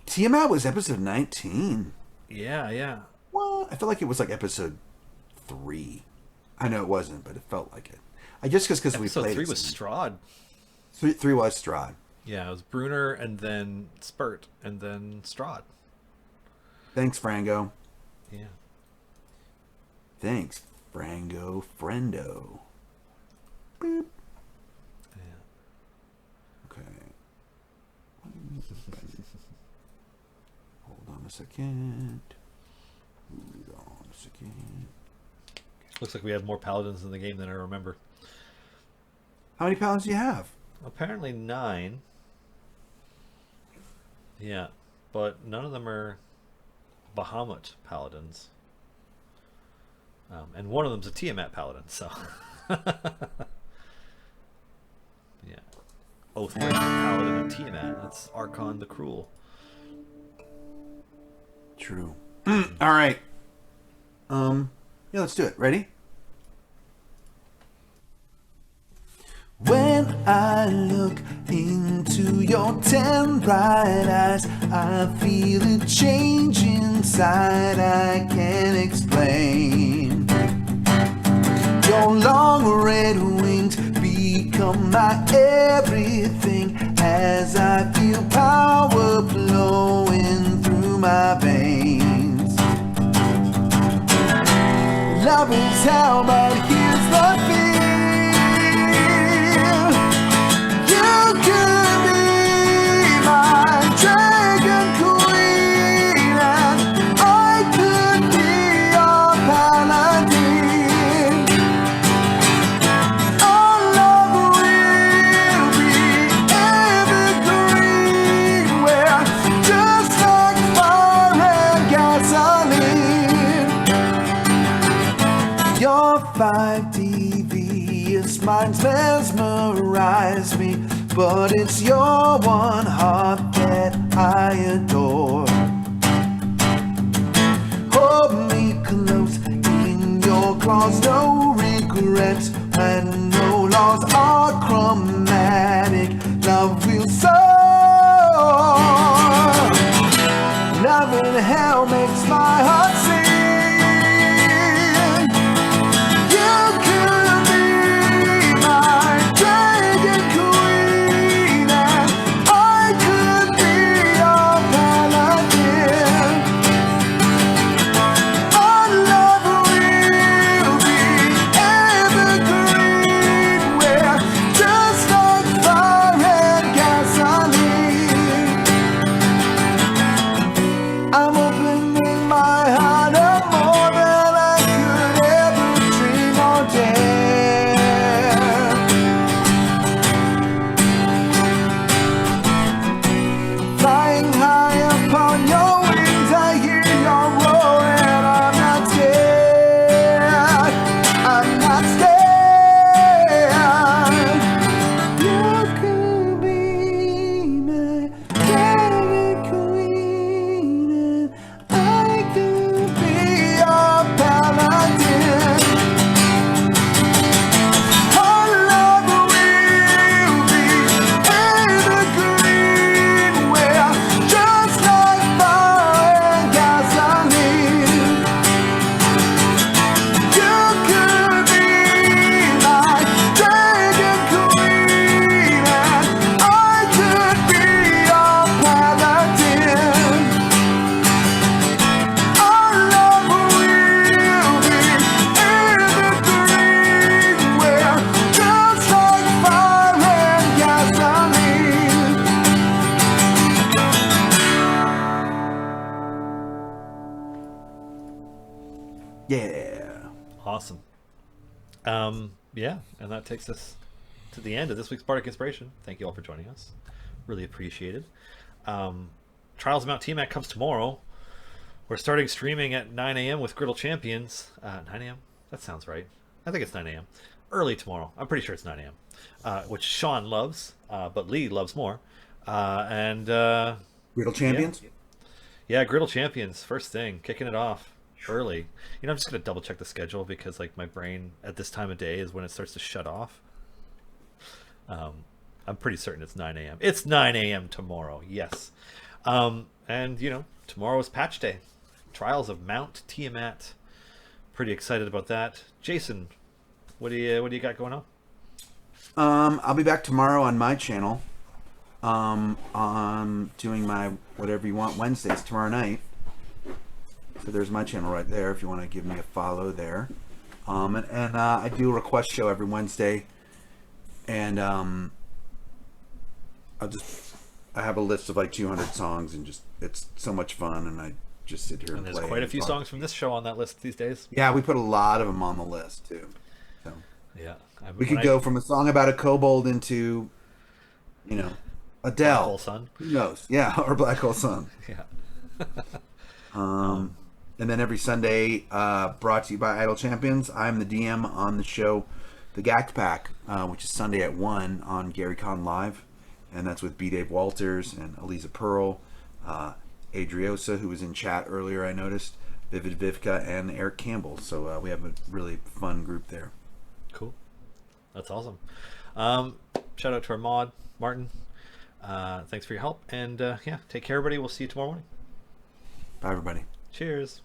Tiamat was episode 19. Yeah. Well, I felt like it was like episode 3. I know it wasn't, but it felt like it. I just because we played. Episode 3 was Strahd. 3 was Strahd. Yeah, it was Brunner and then Spurt and then Strahd. Thanks, Frango. Yeah. Thanks, Frango Friendo. Boop. Yeah. Okay. Hold on a second. Looks like we have more paladins in the game than I remember. How many paladins do you have? Apparently 9. Yeah, but none of them are Bahamut paladins. And one of them's a Tiamat paladin, so. Yeah. Oathbreaker paladin of Tiamat. That's Archon the Cruel. True. All right. Yeah, let's do it. Ready? When I look into your 10 bright eyes, I feel a change inside I can't explain. Your long red wings become my everything as I feel power flowing through my veins. Love is hell, but here's the thing. You could be my dragon queen, and I could be your paladin. Our love will be evergreen. We're just like fire and gasoline. Your 5 devious minds mesmerize me, but it's your one heart that I adore. Hold me close in your claws, no regrets, and no laws are chromatic. Love will soar. Love in hell makes my heart sing. You could be Yeah. Awesome. Yeah, and that takes us to the end of this week's Bardic Inspiration. Thank you all for joining us. Really appreciated. Trials of Mount Tiamat comes tomorrow. We're starting streaming at 9 a.m. with Griddle Champions. 9 a.m.? That sounds right. I think it's 9 a.m. Early tomorrow. I'm pretty sure it's 9 a.m. Which Sean loves, but Lee loves more. Riddle Champions? Yeah, Griddle Champions, first thing, kicking it off early. You know, I'm just going to double check the schedule because like my brain at this time of day is when it starts to shut off. I'm pretty certain it's 9 a.m. It's 9 a.m. tomorrow, yes. And, you know, tomorrow is patch day. Trials of Mount Tiamat. Pretty excited about that. Jason, what do you got going on? I'll be back tomorrow on my channel. I'm doing my Whatever You Want Wednesdays tomorrow night. So there's my channel right there if you want to give me a follow there. And I do a request show every Wednesday. And I have a list of like 200 songs, and just it's so much fun, and I just sit here and And play. there's quite a few songs from this show on that list these days. Yeah, we put a lot of them on the list too. So Yeah. we could go from a song about a kobold into, you know, Adele. Black Hole Sun. Who knows? Yeah, or Black Hole Sun. Yeah. And then every Sunday, brought to you by Idle Champions, I'm the DM on the show, The Gact Pack, which is Sunday at 1 on GaryCon Live. And that's with B. Dave Walters and Eliza Pearl, Adriosa, who was in chat earlier, I noticed, Vivid Vivka, and Eric Campbell. So we have a really fun group there. Cool. That's awesome. Shout out to our mod, Martin. Thanks for your help. And yeah, take care, everybody. We'll see you tomorrow morning. Bye, everybody. Cheers.